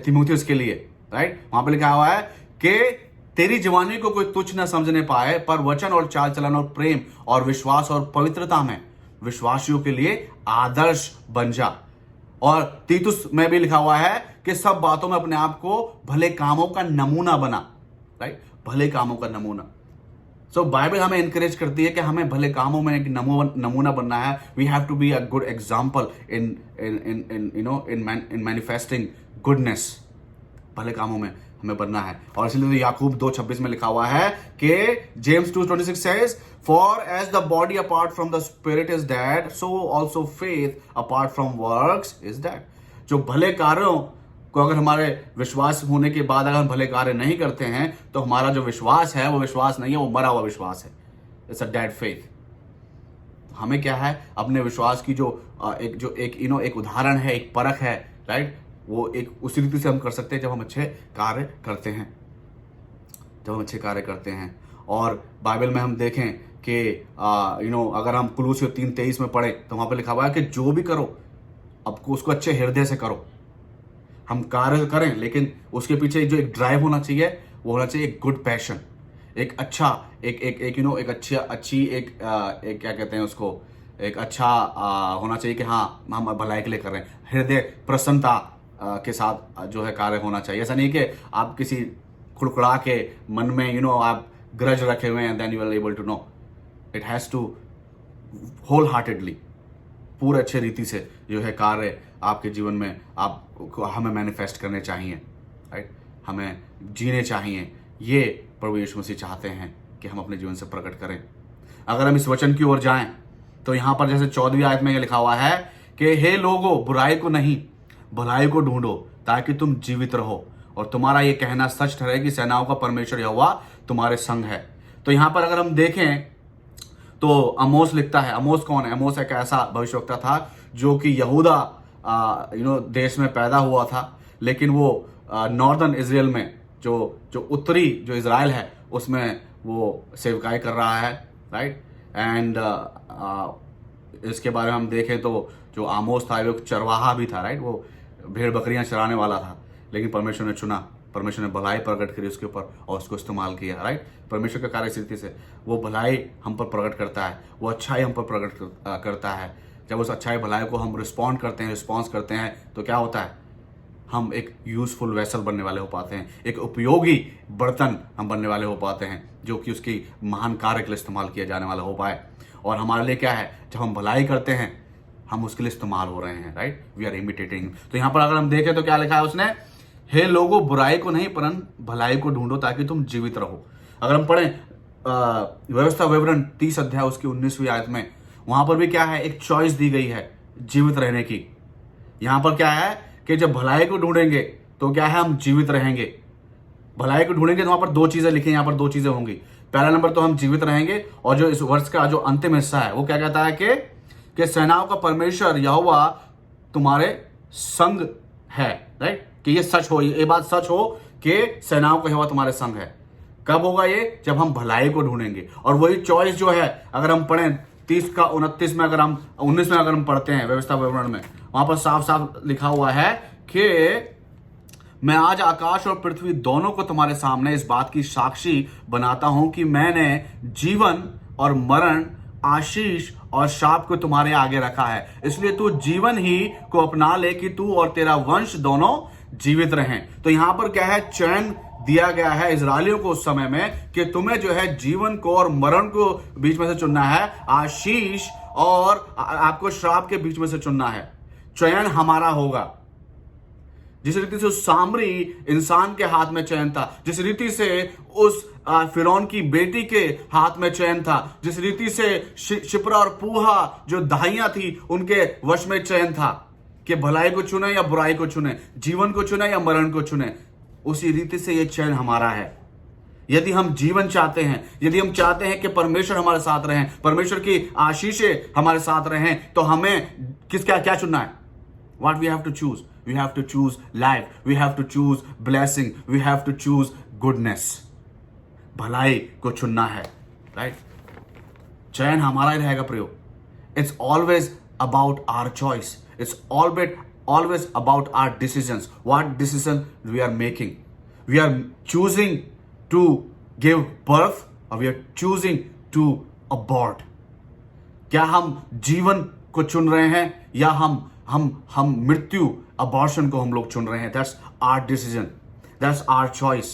S1: तीमुथियुस के लिए, राइट? वहां पे लिखा हुआ है कि तेरी जवानी को कोई तुच्छ न समझने पाए, पर वचन और चाल चलन और प्रेम और विश्वास और पवित्रता में विश्वासियों के लिए आदर्श बन जा। और तीतुस में भी लिखा हुआ है कि सब बातों में अपने आप को भले कामों का नमूना बना, राइट? भले कामों का नमूना। सो बाइबल हमें इंकरेज करती है कि हमें भले कामों में एक नमूना बनना है। We have to be a good example in manifesting goodness. भले कामों में हमें बनना है। और इसलिए तो याकूब 2:26 में लिखा हुआ है कि James 2:26 says, For as the body apart from the spirit is dead, so also faith apart from works is dead. जो भले कार्यों को अगर हमारे विश्वास होने के बाद अगर हम भले कार्य नहीं करते हैं तो हमारा जो विश्वास है वो विश्वास नहीं है, वो मरा हुआ विश्वास है। It's a dead faith. हमें क्या है? अपने विश्वास की एक उदाहरण है, एक परख है, राइट? वो एक उसी रीति से हम कर सकते हैं जब हम अच्छे कार्य करते हैं। और बाइबल में हम देखें कि अगर हम कुलूसियों 3:23 में पढ़े तो वहां पर लिखा हुआ है कि जो भी करो आपको उसको अच्छे हृदय से करो। हम कार्य करें लेकिन उसके पीछे जो एक ड्राइव होना चाहिए वो होना चाहिए एक गुड पैशन, एक अच्छा एक क्या कहते हैं उसको, एक अच्छा होना चाहिए कि हाँ हम भलाई के लिए कर रहे हैं। हृदय प्रसन्नता के साथ जो है कार्य होना चाहिए। ऐसा नहीं कि आप किसी खुड़खुड़ा के मन में आप ग्रज रखे हुए हैं, then you are able to know. It has to wholeheartedly, पूरे अच्छे रीति से जो है कार्य आपके जीवन में आपको हमें मैनिफेस्ट करने चाहिए, राइट? हमें जीने चाहिए। ये प्रभु यीशु मसीह चाहते हैं कि हम अपने जीवन से प्रकट करें। अगर हम इस वचन की ओर जाएं तो यहाँ पर जैसे 14वीं आयत में ये लिखा हुआ है कि हे लोगों, बुराई को नहीं भलाई को ढूंढो ताकि तुम जीवित रहो, और तुम्हारा ये कहना सच ठहरे कि सेनाओं का परमेश्वर यहोवा तुम्हारे संग है। तो यहाँ पर अगर हम देखें तो अमोस लिखता है। अमोस कौन है? अमोस एक ऐसा भविष्यवक्ता था जो कि यहूदा देश में पैदा हुआ था, लेकिन वो नॉर्दर्न इजराइल में जो उत्तरी जो इजराइल है उसमें वो सेवकाई कर रहा है, राइट? एंड इसके बारे में हम देखें तो जो आमोस था वो चरवाहा भी था, राइट? वो भेड़ बकरियां चराने वाला था, लेकिन परमेश्वर ने चुना, परमेश्वर ने भलाई प्रकट करी उसके ऊपर और उसको इस्तेमाल किया, राइट? परमेश्वर का कार्य इस रीति से वो भलाई हम पर प्रकट करता है, वो अच्छाई हम पर प्रकट करता है। जब उस अच्छाई भलाई को हम रिस्पॉन्स करते हैं तो क्या होता है? हम एक यूजफुल वेसल बनने वाले हो पाते हैं, एक उपयोगी बर्तन हम बनने वाले हो पाते हैं, जो कि उसकी महान कार्य के लिए इस्तेमाल किया जाने वाला हो पाए। और हमारे लिए क्या है, जब हम भलाई करते हैं हम उसके लिए इस्तेमाल हो रहे हैं, राइट, वी आर इमिटेटिंग। तो यहाँ पर अगर हम देखें तो क्या लिखा है उसने, हे लोगों बुराई को नहीं परन भलाई को ढूंढो ताकि तुम जीवित रहो। अगर हम पढ़ें व्यवस्था विवरण 30 अध्याय उसकी 19वीं आयत में, वहां पर भी क्या है, एक चॉइस दी गई है जीवित रहने की। यहां पर क्या है कि जब भलाई को ढूंढेंगे तो क्या है, हम जीवित रहेंगे। भलाई को ढूंढेंगे तो वहां पर दो चीजें लिखी, यहां पर दो चीजें होंगी। पहला नंबर तो हम जीवित रहेंगे, और जो इस वर्ष का जो अंतिम हिस्सा है वो क्या कहता है कि सेनाओं का परमेश्वर यहोवा तुम्हारे संग है, राइट, कि ये सच हो, ये बात सच हो कि सेनाओं का यहोवा तुम्हारे संग है। कब होगा ये, जब हम भलाई को ढूंढेंगे। और वही चॉइस जो है, अगर हम पढ़ें 30 का 29 में, अगर हम 19 में अगर हम पढ़ते हैं व्यवस्था विवरण में, वहां पर साफ साफ लिखा हुआ है कि मैं आज आकाश और पृथ्वी दोनों को तुम्हारे सामने इस बात की साक्षी बनाता हूं कि मैंने जीवन और मरण, आशीष और शाप को तुम्हारे आगे रखा है। इसलिए तू जीवन ही को अपना ले कि तू और तेरा वंश दोनों जीवित रहें। तो यहां पर क्या है, चयन दिया गया है इजरायलियों को उस समय में कि तुम्हें जो है जीवन को और मरण को बीच में से चुनना है, आशीष और आपको श्राप के बीच में से चुनना है। चयन हमारा होगा। जिस रीति से उस सामरी इंसान के हाथ में चयन था, जिस रीति से उस फिरौन की बेटी के हाथ में चयन था, जिस रीति से शिप्रा और पूहा जो दाहियां थी उनके वश में चयन था कि भलाई को चुने या बुराई को चुने, जीवन को चुने या मरण को चुने, उसी रीति से ये चयन हमारा है। यदि हम जीवन चाहते हैं, यदि हम चाहते हैं कि परमेश्वर हमारे साथ रहें, परमेश्वर की आशीषें हमारे साथ रहें, तो हमें किसका क्या चुनना है? What we have to choose? We have to choose life. We have to choose blessing. We have to choose goodness. भलाई को चुनना है, राइट? चयन हमारा ही रहेगा प्रयोग. It's always about our choice. It's always about our decisions. What decision we are making? We are choosing to give birth or we are choosing to abort. क्या हम जीवन को चुन रहे हैं या हम मृत्यु, अबॉर्शन को हम लोग चुन रहे हैं? That's our decision. That's our choice.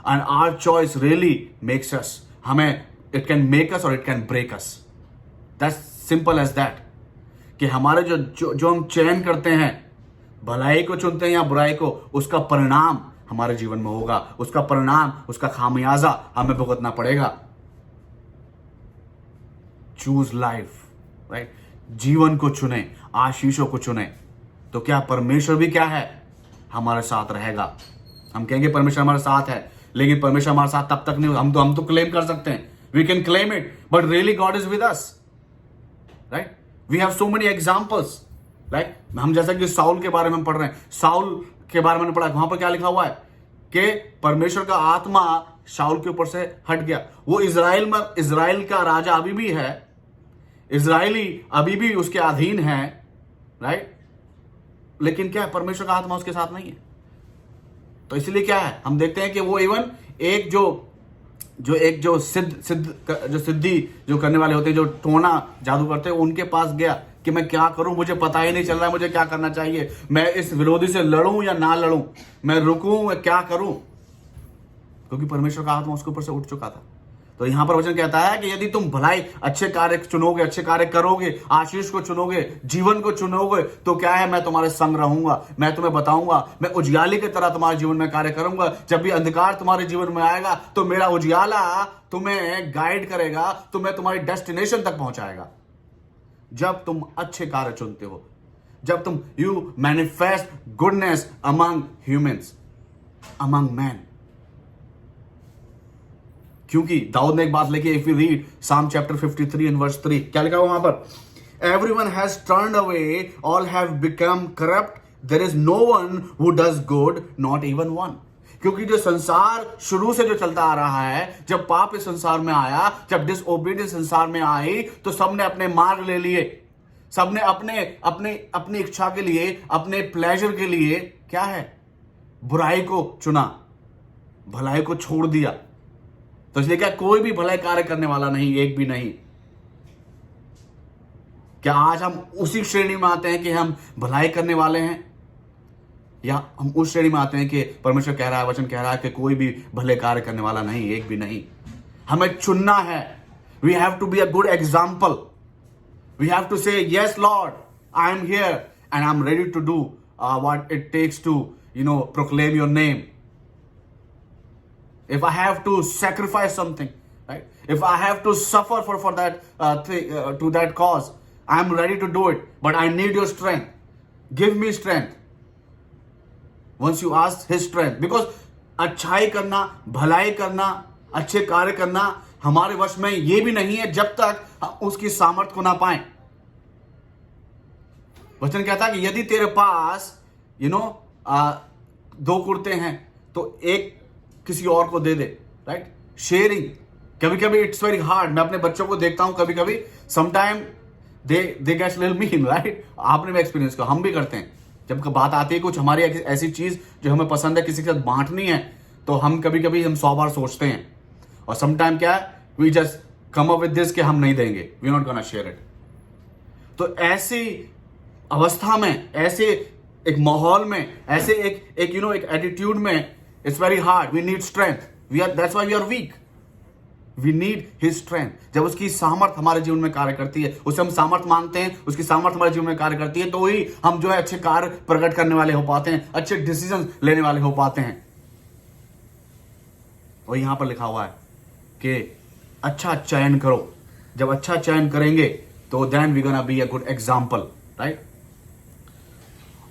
S1: And our choice really makes us. हमें it can make us or it can break us. That's simple as that. कि हमारे जो हम चयन करते हैं, भलाई को चुनते हैं या बुराई को, उसका परिणाम हमारे जीवन में होगा, उसका परिणाम, उसका खामियाजा हमें भुगतना पड़ेगा. Choose life, right? जीवन को चुने, आशीषों को चुने, तो क्या परमेश्वर भी क्या है, हमारे साथ रहेगा. हम कहेंगे परमेश्वर हमारे साथ है, लेकिन परमेश्वर हमारे साथ तब तक नहीं. हम तो क्लेम कर सकते हैं, we can claim it, but really God is with us, right? We have so many examples, right? हम जैसा कि साउल के बारे में पढ़ रहे हैं, साउल के बारे में पढ़ा, वहां पर क्या लिखा हुआ है कि परमेश्वर का आत्मा शाऊल के ऊपर से हट गया. वो इजराइल का राजा अभी भी है, इजरायली अभी भी उसके अधीन है, राइट? लेकिन क्या है, परमेश्वर का आत्मा उसके साथ नहीं है. तो इसलिए क्या है, हम देखते हैं कि वो इवन एक जो सिद्धि जो करने वाले होते हैं, जो टोना जादू करते हैं, उनके पास गया कि मैं क्या करूं, मुझे पता ही नहीं चल रहा है, मुझे क्या करना चाहिए, मैं इस विरोधी से लड़ूं या ना लड़ूं, मैं रुकूं, मैं क्या करूं, क्योंकि परमेश्वर का आत्मा उसके ऊपर से उठ चुका था. तो यहां पर वचन कहता है कि यदि तुम भलाई, अच्छे कार्य चुनोगे, अच्छे कार्य करोगे, आशीष को चुनोगे, जीवन को चुनोगे, तो क्या है, मैं तुम्हारे संग रहूंगा, मैं तुम्हें बताऊंगा, मैं उजियाले की तरह तुम्हारे जीवन में कार्य करूंगा. जब भी अंधकार तुम्हारे जीवन में आएगा तो मेरा उजियाला तुम्हें गाइड करेगा, तुम्हें तुम्हारी डेस्टिनेशन तक पहुंचाएगा. जब तुम अच्छे कार्य चुनते हो, जब तुम you manifest goodness among humans, among man. क्योंकि दाऊद ने एक बात लिखी, if you read Psalm chapter 53 and verse 3, क्या लिखा हुआ वहां पर? Everyone has turned away, all have become corrupt, there is no one who does good, not even one. क्योंकि जो संसार शुरू से जो चलता आ रहा है, जब पाप इस संसार में आया, जब डिसओबीडियंस संसार में आई, तो सबने अपने मार्ग ले लिए, सबने अपनी इच्छा के लिए, अपने प्लेजर के लिए क्या है, बुराई को चुना, भलाई को छोड़ दिया. तो इसलिए क्या कोई भी भलाई कार्य करने वाला नहीं, एक भी नहीं. क्या आज हम उसी श्रेणी में आते हैं कि हम भलाई करने वाले हैं? या हम उस श्रेणी में आते हैं कि परमेश्वर कह रहा है, वचन कह रहा है कि कोई भी भले कार्य करने वाला नहीं, एक भी नहीं। हमें चुनना है। We have to be a good example. We have to say yes lord, I am here and I am ready to do what it takes to proclaim your name. If I have to sacrifice something, right? If I have to suffer for that to that cause, I am ready to do it. But I need your strength. Give me strength. Once you ask His strength, because अच्छाई करना, भलाई करना, अच्छे कार्य करना हमारे वश में ये भी नहीं है जब तक हम उसकी सामर्थ्य को ना पाएं। वचन कहता है कि यदि तेरे पास दो कुर्ते हैं तो एक किसी और को दे दे, राइट? शेयरिंग। कभी कभी इट्स वेरी हार्ड। मैं अपने बच्चों को देखता हूं, कभी कभी sometime they get little mean, right? आपने भी एक्सपीरियंस किया, हम भी करते हैं। जब बात आती है कुछ हमारी ऐसी चीज जो हमें पसंद है किसी के साथ बांटनी है, तो हम कभी कभी 100 बार सोचते हैं, और समटाइम क्या है, we just come up with this कि हम नहीं देंगे, we not gonna share it. तो ऐसी अवस्था में, ऐसे एक माहौल में, ऐसे एक एटीट्यूड में, it's very hard. We need strength. That's why we are weak. We need His strength. जब उसकी सामर्थ हमारे जीवन में कार्य करती है, उसे हम सामर्थ मानते हैं, उसकी सामर्थ हमारे जीवन में कार्य करती है, तो ही हम जो है अच्छे कार्य प्रकट करने वाले हो पाते हैं, अच्छे डिसीजन लेने वाले हो पाते हैं। और यहां पर लिखा हुआ है कि अच्छा चयन करो। जब अच्छा चयन करेंगे तो then we're gonna be a good example, right?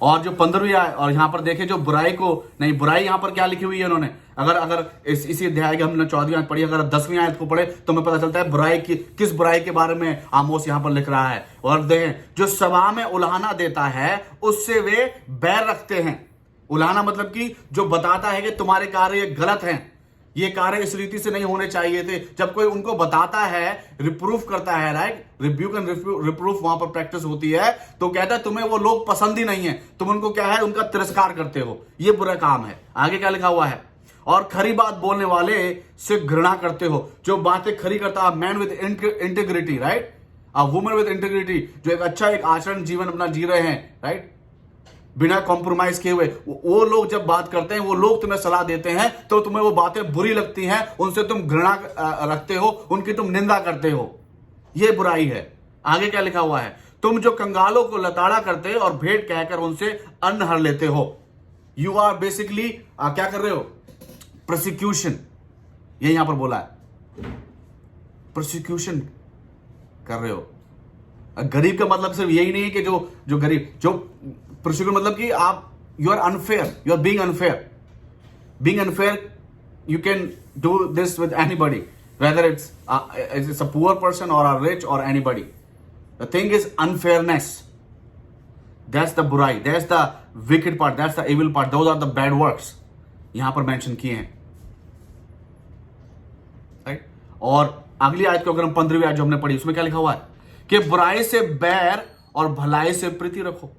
S1: और जो 15वीं आयत, और यहां पर देखें जो बुराई को नहीं, बुराई यहां पर क्या लिखी हुई है उन्होंने, अगर इसी अध्याय की हमने 14वीं आयत पढ़ी, अगर 10वीं आयत को पढ़े तो हमें पता चलता है बुराई की, किस बुराई के बारे में आमोस यहां पर लिख रहा है। और देखें, जो सभा में उलाहना देता है उससे वे बैर रखते हैं। उलाहना मतलब कि जो बताता है कि तुम्हारे कार्य गलत हैं, ये कार्य इस रीति से नहीं होने चाहिए थे। जब कोई उनको बताता है, रिप्रूफ करता है, राइट? रिब्यूक एंड रिप्रूफ वहां पर प्रैक्टिस होती है, तो कहता है तुम्हें वो लोग पसंद ही नहीं है, तुम उनको क्या है, उनका तिरस्कार करते हो, ये बुरा काम है। आगे क्या लिखा हुआ है, और खरी बात बोलने वाले से घृणा करते हो। जो बातें खरी करता है, man with integrity, right? A woman with integrity, जो एक अच्छा एक आचरण जीवन अपना जी रहे हैं, राइट? बिना कॉम्प्रोमाइज किए हुए, वो लोग जब बात करते हैं, वो लोग तुम्हें सलाह देते हैं तो तुम्हें वो बातें बुरी लगती हैं, उनसे तुम घृणा रखते हो, उनकी तुम निंदा करते हो, ये बुराई है। आगे क्या लिखा हुआ है, तुम जो कंगालों को लताड़ा करते और भेंट कहकर उनसे अन्न हर लेते हो। यू आर बेसिकली क्या कर रहे हो, प्रोसिक्यूशन, ये यहां पर बोला है, प्रोसिक्यूशन कर रहे हो। गरीब का मतलब सिर्फ यही नहीं है कि जो गरीब, जो प्रोसिक्यूट मतलब कि आप, you are unfair, you are being unfair, you can do this with anybody, whether it's a poor person or a rich or anybody. The thing is unfairness. That's the बुराई, that's the wicked part, that's the evil part, those are the bad works. यहां पर mention किए हैं, right? और अगली आयत को अगर हम 15वीं आयत जो हमने पढ़ी, उसमें क्या लिखा हुआ है कि बुराई से बैर और भलाई से प्रीति रखो।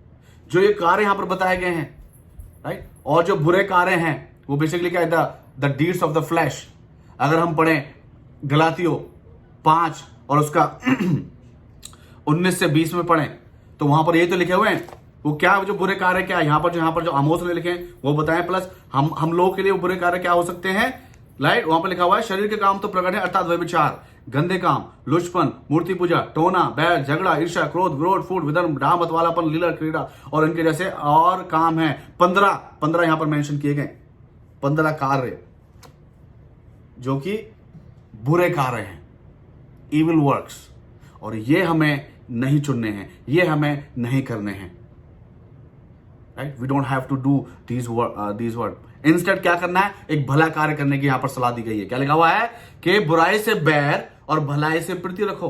S1: जो ये कार्य यहां पर बताए गए हैं, राइट? और जो बुरे कार्य हैं वो बेसिकली क्या है, the deeds of the flash. अगर हम पढ़ें गलातियों 5 और उसका 19 से 20 में पढ़ें, तो वहां पर ये तो लिखे हुए हैं वो क्या, जो बुरे कार्य क्या है, यहां पर जो आमोस ने लिखे हैं वो बताएं, प्लस हम लोगों के लिए वो बुरे कार्य क्या हो सकते हैं, राइट? वहां पर लिखा हुआ है, शरीर के काम तो प्रकट है, अर्थात व्यभिचार, गंदे काम, लुचपन, मूर्ति पूजा, टोना, बैर, झगड़ा, ईर्ष्या, क्रोध, ग्रोध, फूट, विधर्म, डाह मतवालापन, लीला क्रीड़ा और इनके जैसे और काम है। 15 यहां पर मेंशन किए गए, 15 कार्य जो कि बुरे कार्य हैं, इविल वर्क्स, और ये हमें नहीं चुनने हैं, ये हमें नहीं करने हैं, right? We don't have to do these word. Instead क्या करना है, एक भला कार्य करने की यहां पर सलाह दी गई है। क्या लिखा हुआ है कि बुराई से बैर और भलाई से प्रीति रखो।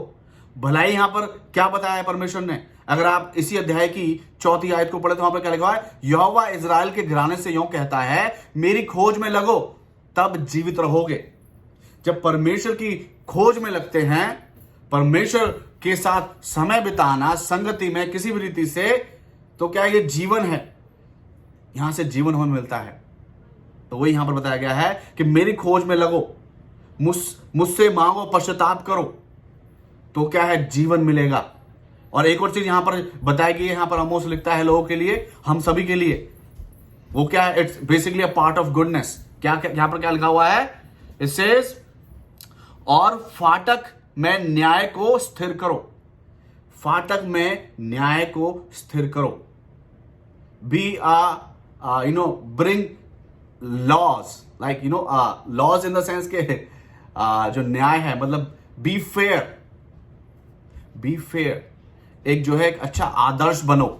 S1: भलाई यहां पर क्या बताया है परमेश्वर ने, अगर आप इसी अध्याय की 4वीं आयत को पढ़े तो वहां पर क्या लिखा हुआ है, यहोवा इजराइल के घराने से यूं कहता है, मेरी खोज में लगो तब जीवित रहोगे। जब परमेश्वर की खोज में लगते हैं, परमेश्वर के साथ समय बिताना, संगति में किसी भी रीति से, तो क्या ये जीवन है, यहां से जीवन हमें मिलता है। तो वही यहां पर बताया गया है कि मेरी खोज में लगो, मुझसे मांगो, पश्चाताप करो, तो क्या है, जीवन मिलेगा। और एक और चीज यहां पर बताई गई है, यहां पर आमोस लिखता है लोगों के लिए, हम सभी के लिए, वो क्या है? It's basically a part of goodness. क्या यहां पर क्या लिखा हुआ है? इट सेज और फाटक में न्याय को स्थिर करो. फाटक में न्याय को स्थिर करो. Be bring laws, like laws in the sense के जो न्याय है, मतलब बी फेयर. Be fair. एक जो है एक अच्छा आदर्श बनो.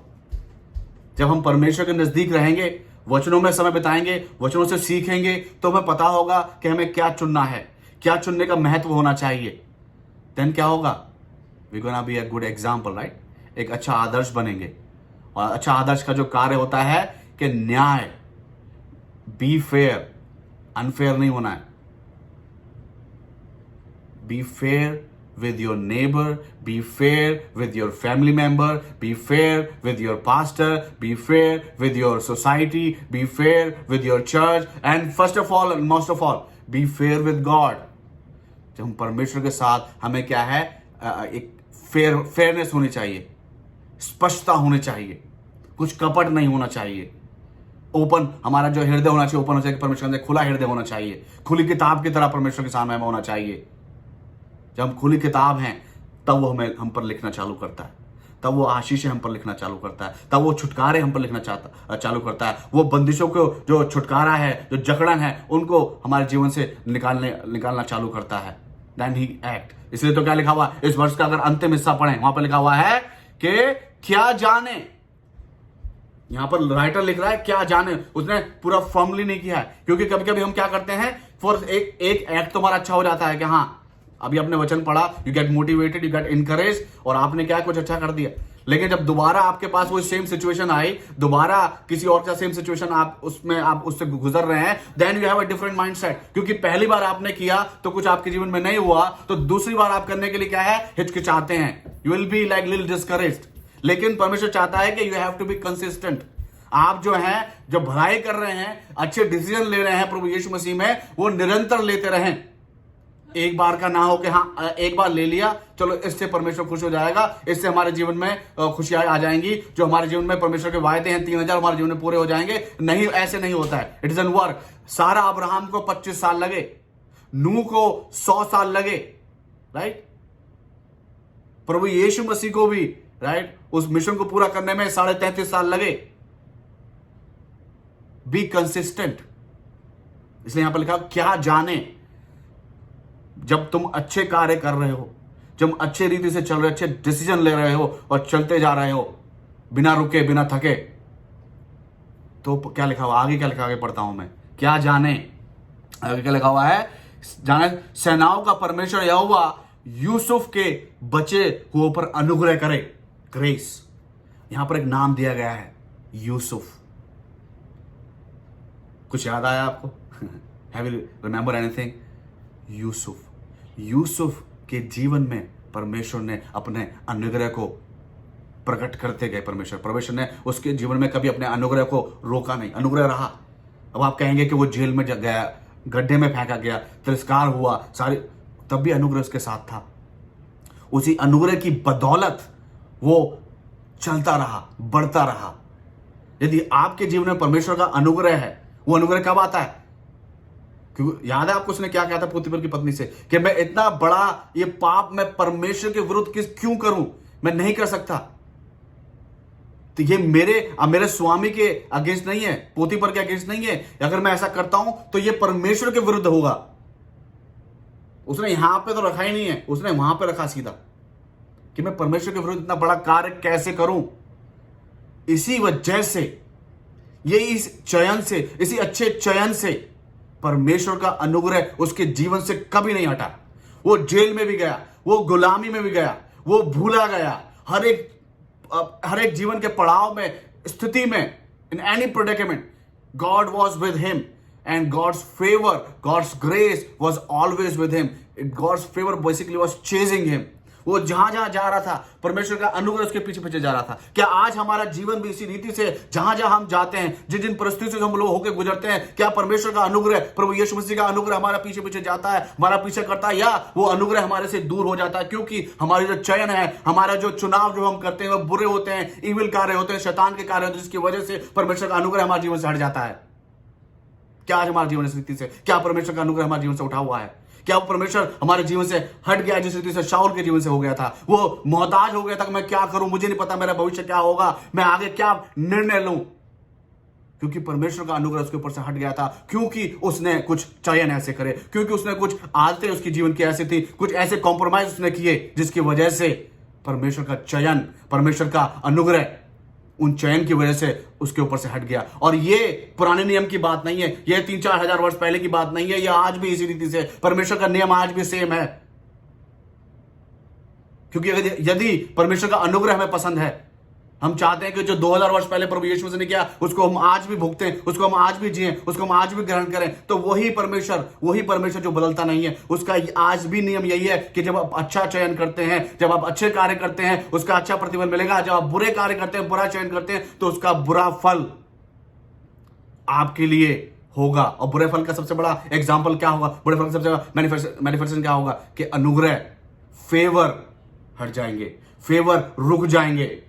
S1: जब हम परमेश्वर के नजदीक रहेंगे, वचनों में समय बिताएंगे, वचनों से सीखेंगे, तो हमें पता होगा कि हमें क्या चुनना है, क्या चुनने का महत्व होना चाहिए. देन क्या होगा? We gonna be a good example, right. एक अच्छा आदर्श बनेंगे. और अच्छा आदर्श का जो कार्य होता है कि न्याय, बी फेयर, अनफेयर नहीं होना है. Be fair with your neighbor, be fair with your family member, be fair with your pastor, be fair with your society, be fair with your church, and first of all and most of all, be fair with God. जब हम परमेश्वर के साथ, हमें क्या है? एक fairness होनी चाहिए, स्पष्टता होनी चाहिए, कुछ कपट नहीं होना चाहिए. ओपन, हमारा जो हृदय होना चाहिए ओपन होना चाहिए. परमेश्वर का खुला हृदय होना चाहिए. खुली किताब की तरह परमेश्वर के सामने हमें होना चाहिए. जब हम खुली किताब हैं, तब वो हम पर लिखना चालू करता है. तब वो आशीषें हम पर लिखना चालू करता है. तब वो छुटकारे हम पर लिखना चालू करता है. वो बंदिशों को जो छुटकारा है, जो जकड़न है, उनको हमारे जीवन से निकालना चालू करता है. Then he act. इसलिए तो क्या लिखा हुआ इस वर्ष का, अगर अंतिम हिस्सा पढ़ें, वहां पर लिखा हुआ है कि क्या जाने. यहां पर राइटर लिख रहा है क्या जाने. उसने पूरा फॉर्मली नहीं किया है, क्योंकि कभी कभी हम क्या करते हैं, फॉर एक एक्ट तो हमारा अच्छा हो जाता है कि हाँ अभी आपने वचन पढ़ा, you get motivated, you get encourage, और आपने क्या कुछ अच्छा कर दिया. लेकिन जब दोबारा आपके पास वो सेम सिचुएशन आई, दोबारा किसी और का सेम सिचुएशन आप उससे गुजर रहे हैं, then you have a different mindset. क्योंकि पहली बार आपने किया तो कुछ आपके जीवन में नहीं हुआ, तो दूसरी बार आप करने के लिए क्या है? हिचकिचाते हैं. You will be like little discouraged. लेकिन परमेश्वर चाहता है कि you have to be consistent. आप जो भलाई कर रहे हैं, अच्छे डिसीजन ले रहे हैं प्रभु यीशु मसीह में, वो निरंतर लेते रहें. एक बार का ना हो कि हाँ एक बार ले लिया, चलो इससे परमेश्वर खुश हो जाएगा, इससे हमारे जीवन में खुशियां आ जाएंगी, जो हमारे जीवन में परमेश्वर के वायदे हैं 3000 हमारे जीवन में पूरे हो जाएंगे. नहीं, ऐसे नहीं होता है. It is an work. सारा अब्राहम को 25 साल लगे, नूह को 100 साल लगे, राइट. प्रभु यीशु मसीह को भी, राइट, उस मिशन को पूरा करने में 33.5 साल लगे. Be consistent. इसलिए यहां पर लिखा क्या जाने. जब तुम अच्छे कार्य कर रहे हो, जब अच्छे रीति से चल रहे, अच्छे डिसीजन ले रहे हो और चलते जा रहे हो बिना रुके, बिना थके, तो क्या लिखा हुआ आगे? क्या लिखा आगे पढ़ता हूं मैं. क्या जाने, आगे क्या लिखा हुआ है? जाने सेनाओं का परमेश्वर यहोवा यूसुफ के बचे हुए पर अनुग्रह करे. ग्रेस. यहां पर एक नाम दिया गया है, यूसुफ. कुछ याद आया आपको? Have you remember anything? Yusuf के जीवन में परमेश्वर ने अपने अनुग्रह को प्रकट करते गए. परमेश्वर ने उसके जीवन में कभी अपने अनुग्रह को रोका नहीं. अनुग्रह रहा. अब आप कहेंगे कि वो जेल में गया, गड्ढे में फेंका गया, तिरस्कार हुआ, सारी, तब भी अनुग्रह उसके साथ था. उसी अनुग्रह की बदौलत वो चलता रहा, बढ़ता रहा. यदि आपके जीवन में परमेश्वर का अनुग्रह है, वो अनुग्रह कब आता है? क्योंकि याद है आपको उसने क्या कहा था पोतीफर की पत्नी से कि मैं इतना बड़ा ये पाप मैं परमेश्वर के विरुद्ध क्यों करूं, मैं नहीं कर सकता. तो ये मेरे स्वामी के अगेंस्ट नहीं है, पोतीफर के अगेंस्ट नहीं है. अगर मैं ऐसा करता हूं तो ये परमेश्वर के विरुद्ध होगा. उसने यहां पे तो रखा ही नहीं है, उसने वहां पे रखा सीधा कि मैं परमेश्वर के विरुद्ध इतना बड़ा कार्य कैसे करूं. इसी वजह से, ये इस चयन से, इसी अच्छे चयन से परमेश्वर का अनुग्रह उसके जीवन से कभी नहीं हटा. वो जेल में भी गया, वो गुलामी में भी गया, वो भूला गया, हर एक जीवन के पड़ाव में, स्थिति में, in any predicament, God was with him and God's favour, God's grace was always with him. God's favour basically was chasing him. वो जहां जहां जा रहा था परमेश्वर का अनुग्रह उसके पीछे पीछे जा रहा था। क्या आज हमारा जीवन भी इसी रीति से जहां जहां हम जाते हैं, जिन जिन परिस्थितियों से हम लोग होकर गुजरते हैं, क्या परमेश्वर का अनुग्रह, प्रभु यीशु मसीह का अनुग्रह हमारा पीछे पीछे जाता है, हमारा पीछे करता है, या वो अनुग्रह हमारे से दूर हो जाता है? क्योंकि हमारी जो चयन है, हमारा जो चुनाव जो हम करते हैं वो बुरे होते हैं, इविल कार्य होते हैं, शैतान के कार्य होते हैं, जिसकी वजह से परमेश्वर का अनुग्रह हमारे जीवन से हट जाता है। क्या आज हमारे जीवन इस रीति से, क्या परमेश्वर का अनुग्रह हमारे जीवन से उठा हुआ है? क्या वो परमेश्वर हमारे जीवन से हट गया जिस रीति से शाऊल के जीवन से हो गया था? वो मोहताज हो गया था कि मैं क्या करूं, मुझे नहीं पता मेरा भविष्य क्या होगा, मैं आगे क्या निर्णय लूं, क्योंकि परमेश्वर का अनुग्रह उसके ऊपर से हट गया था, क्योंकि उसने कुछ चयन ऐसे करे, क्योंकि उसने कुछ आदतें उसकी जीवन की ऐसी थी, कुछ ऐसे कॉम्प्रोमाइज उसने किए जिसकी वजह से परमेश्वर का चयन, परमेश्वर का अनुग्रह उन चयन की वजह से उसके ऊपर से हट गया। और ये पुराने नियम की बात नहीं है, ये 3-4 हजार वर्ष पहले की बात नहीं है, ये आज भी इसी रीति से परमेश्वर का नियम आज भी सेम है। क्योंकि यदि परमेश्वर का अनुग्रह हमें पसंद है, हम चाहते हैं कि जो 2000 वर्ष पहले प्रभु यीशु मसीह ने किया उसको हम आज भी भुगतें, उसको हम आज भी जिएं, उसको हम आज भी ग्रहण करें, तो वही परमेश्वर जो बदलता नहीं है, उसका आज भी नियम यही है कि जब आप अच्छा चयन करते हैं, जब आप अच्छे कार्य करते हैं, उसका अच्छा प्रतिफल मिलेगा। जब आप बुरे कार्य करते हैं, बुरा चयन करते हैं, तो उसका बुरा फल आपके लिए होगा। और बुरे फल का सबसे बड़ा एग्जाम्पल क्या होगा? बुरे फल का सबसे बड़ा मैनिफेस्टेशन क्या होगा? कि अनुग्रह, फेवर हट जाएंगे, फेवर रुक जाएंगे।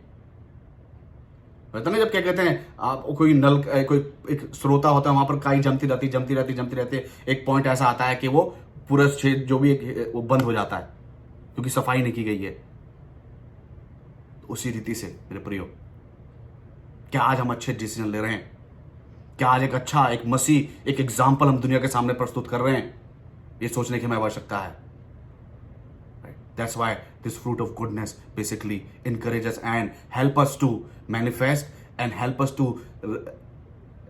S1: पता नहीं, जब क्या कहते हैं, आप कोई नल, कोई एक स्रोता होता है, वहां पर काई जमती रहती, एक पॉइंट ऐसा आता है कि वो पूरा छेद जो भी वो बंद हो जाता है, क्योंकि सफाई नहीं की गई है। उसी रीति से मेरे प्रियो, क्या आज हम अच्छे डिसीजन ले रहे हैं? क्या आज एक अच्छा, एक मसीह, एक एग्जाम्पल हम दुनिया के सामने प्रस्तुत कर रहे हैं? ये सोचने की हमें आवश्यकता है। That's why this fruit of goodness basically encourages and help us to manifest and help us to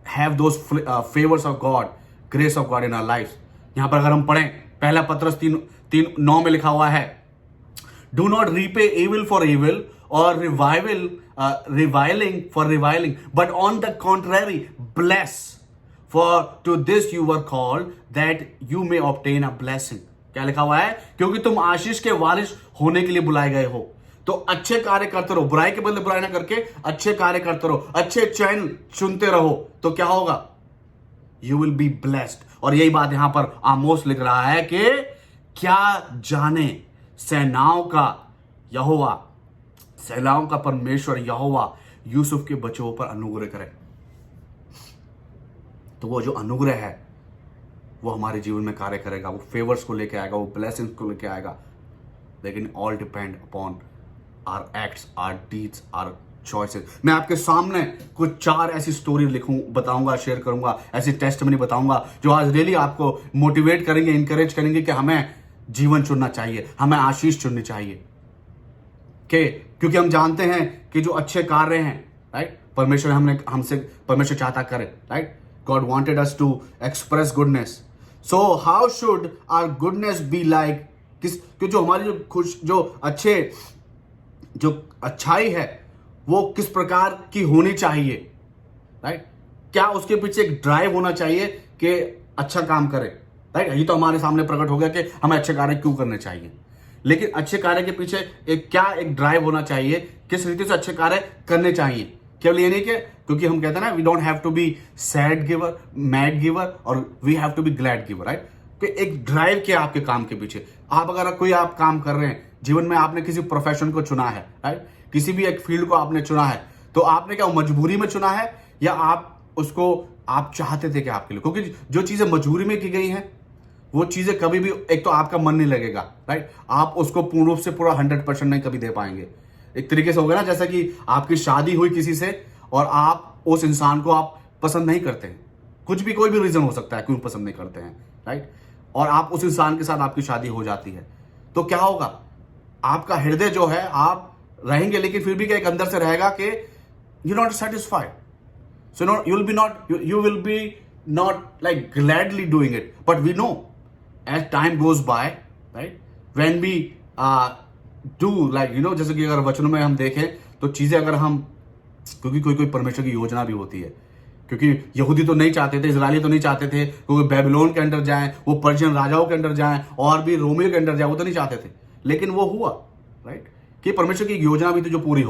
S1: have those favors of God, grace of God in our lives. यहाँ पर अगर हम पढ़ें, पहला पत्रस 3:9 में लिखा हुआ है, Do not repay evil for evil or reviling for reviling, but on the contrary, bless. For to this you were called, that you may obtain a blessing. क्या लिखा हुआ है? क्योंकि तुम आशीष के वारिस होने के लिए बुलाए गए हो। तो अच्छे कार्य करते रहो, बुराई के बदले बुराई ना करके अच्छे कार्य करते रहो, अच्छे चयन चुनते रहो, तो क्या होगा? You will be blessed. और यही बात यहां पर आमोस लिख रहा है कि क्या जाने सेनाओं का यहोवा, सेनाओं का परमेश्वर यहोवा यूसुफ के बच्चों पर अनुग्रह करे। तो वो जो अनुग्रह है वो हमारे जीवन में कार्य करेगा, वो फेवर्स को लेके आएगा, वो ब्लेसिंग्स को लेके आएगा। लेकिन all depend upon our acts, our deeds, our choices. मैं आपके सामने कुछ 4 ऐसी स्टोरी बताऊंगा, शेयर करूंगा, ऐसी टेस्टमनी बताऊंगा जो आज रियली आपको मोटिवेट करेंगे, इंकरेज करेंगे कि हमें जीवन चुनना चाहिए, हमें आशीष चुननी चाहिए। क्योंकि हम जानते हैं कि जो अच्छे कार्य हैं, राइट, परमेश्वर चाहता करे, right. God wanted us to express goodness. So how should our goodness be like? कि जो हमारी जो अच्छाई है वो किस प्रकार की होनी चाहिए, राइट? क्या उसके पीछे एक ड्राइव होना चाहिए कि अच्छा काम करे, राइट? ये तो हमारे सामने प्रकट हो गया कि हमें अच्छे कार्य क्यों करने चाहिए, लेकिन अच्छे कार्य के पीछे एक ड्राइव होना चाहिए, किस रीति से अच्छे कार्य करने चाहिए। केवल ये नहीं कि क्योंकि हम कहते हैं ना, we don't have to be sad giver, mad giver, और we have to be glad giver, right? कि एक ड्राइव क्या आपके काम के पीछे। आप काम कर रहे हैं जीवन में, आपने किसी प्रोफेशन को चुना है, राइट, किसी भी एक फील्ड को आपने चुना है, तो आपने क्या मजबूरी में चुना है या आप चाहते थे कि आपके लिए? क्योंकि जो चीजें मजबूरी में की गई हैं वो चीजें कभी भी, एक तो आपका मन नहीं लगेगा, राइट, आप उसको पूर्ण रूप से पूरा 100% नहीं कभी दे पाएंगे। एक तरीके से हो गया ना, जैसा कि आपकी शादी हुई किसी से और आप उस इंसान को आप पसंद नहीं करते हैं, कोई भी रीजन हो सकता है क्यों पसंद नहीं करते हैं, राइट, और आप उस इंसान के साथ आपकी शादी हो जाती है, तो क्या होगा? आपका हृदय जो है, आप रहेंगे लेकिन फिर भी क्या एक अंदर से रहेगा कि you not satisfied, so not you will be not like gladly doing it, but we know as time goes by, right, when we do like जैसे कि अगर वचनों में हम देखें तो चीजें अगर हम, क्योंकि कोई परमेश्वर की योजना भी होती है, क्योंकि यहूदी तो नहीं चाहते थे, इजरायली तो नहीं चाहते थे क्योंकि बेबीलोन के अंदर जाएं, वो पर्शियन राजाओं के अंदर जाएं और भी रोमियो के अंदर जाएं, वो तो नहीं चाहते थे, लेकिन वो हुआ। राइट, कि परमेश्वर की योजना भी तो जो पूरी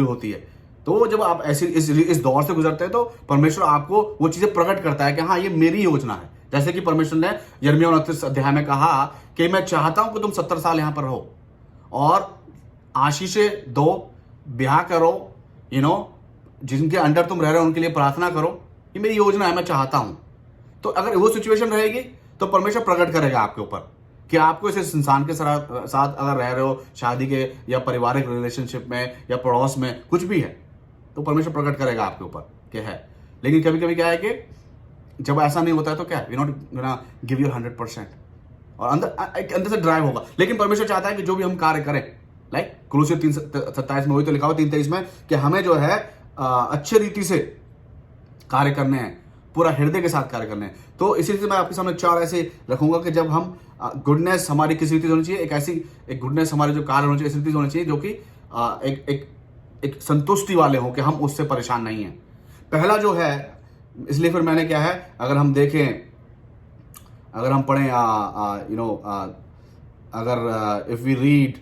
S1: होती है। तो जब आप ऐसे इस दौर से गुजरते हैं तो परमेश्वर आपको वो चीजें प्रकट करता है कि हाँ ये मेरी योजना है। जैसे कि परमेश्वर ने यिर्मयाह 29 अध्याय में कहा कि मैं चाहता हूं कि तुम 70 साल यहां पर रहो और आशीषें दो, ब्याह करो, जिनके अंडर तुम रह रहे हो उनके लिए प्रार्थना करो। ये मेरी योजना है, मैं चाहता हूं। तो अगर वो सिचुएशन रहेगी तो परमेश्वर प्रकट करेगा आपके ऊपर कि आपको इस इंसान के साथ अगर रह रहे हो, शादी के या पारिवारिक रिलेशनशिप में या पड़ोस में कुछ भी है, तो परमेश्वर प्रकट करेगा आपके ऊपर कि है। लेकिन कभी कभी क्या है कि जब ऐसा नहीं होता है तो क्या, you not gonna give your 100%, और अंदर से ड्राइव होगा। लेकिन परमेश्वर चाहता है कि जो भी हम कार्य करें, लाइक कुलुस्सी 3:27 में, वही तो लिखा हुआ 3:23 में, कि हमें जो है अच्छे रीति से कार्य करने हैं, पूरा हृदय के साथ कार्य करने हैं। तो इसी से मैं आपके सामने 4 ऐसे रखूंगा कि जब हम गुडनेस हमारी किस रीति से होनी चाहिए, एक गुडनेस हमारे जो कार्य होने चाहिए इस रीति से होनी चाहिए जो कि एक संतुष्टि वाले हो, कि हम उससे परेशान नहीं हैं। पहला जो है, इसलिए फिर मैंने क्या है, अगर हम देखें, अगर हम पढ़ें अगर if we read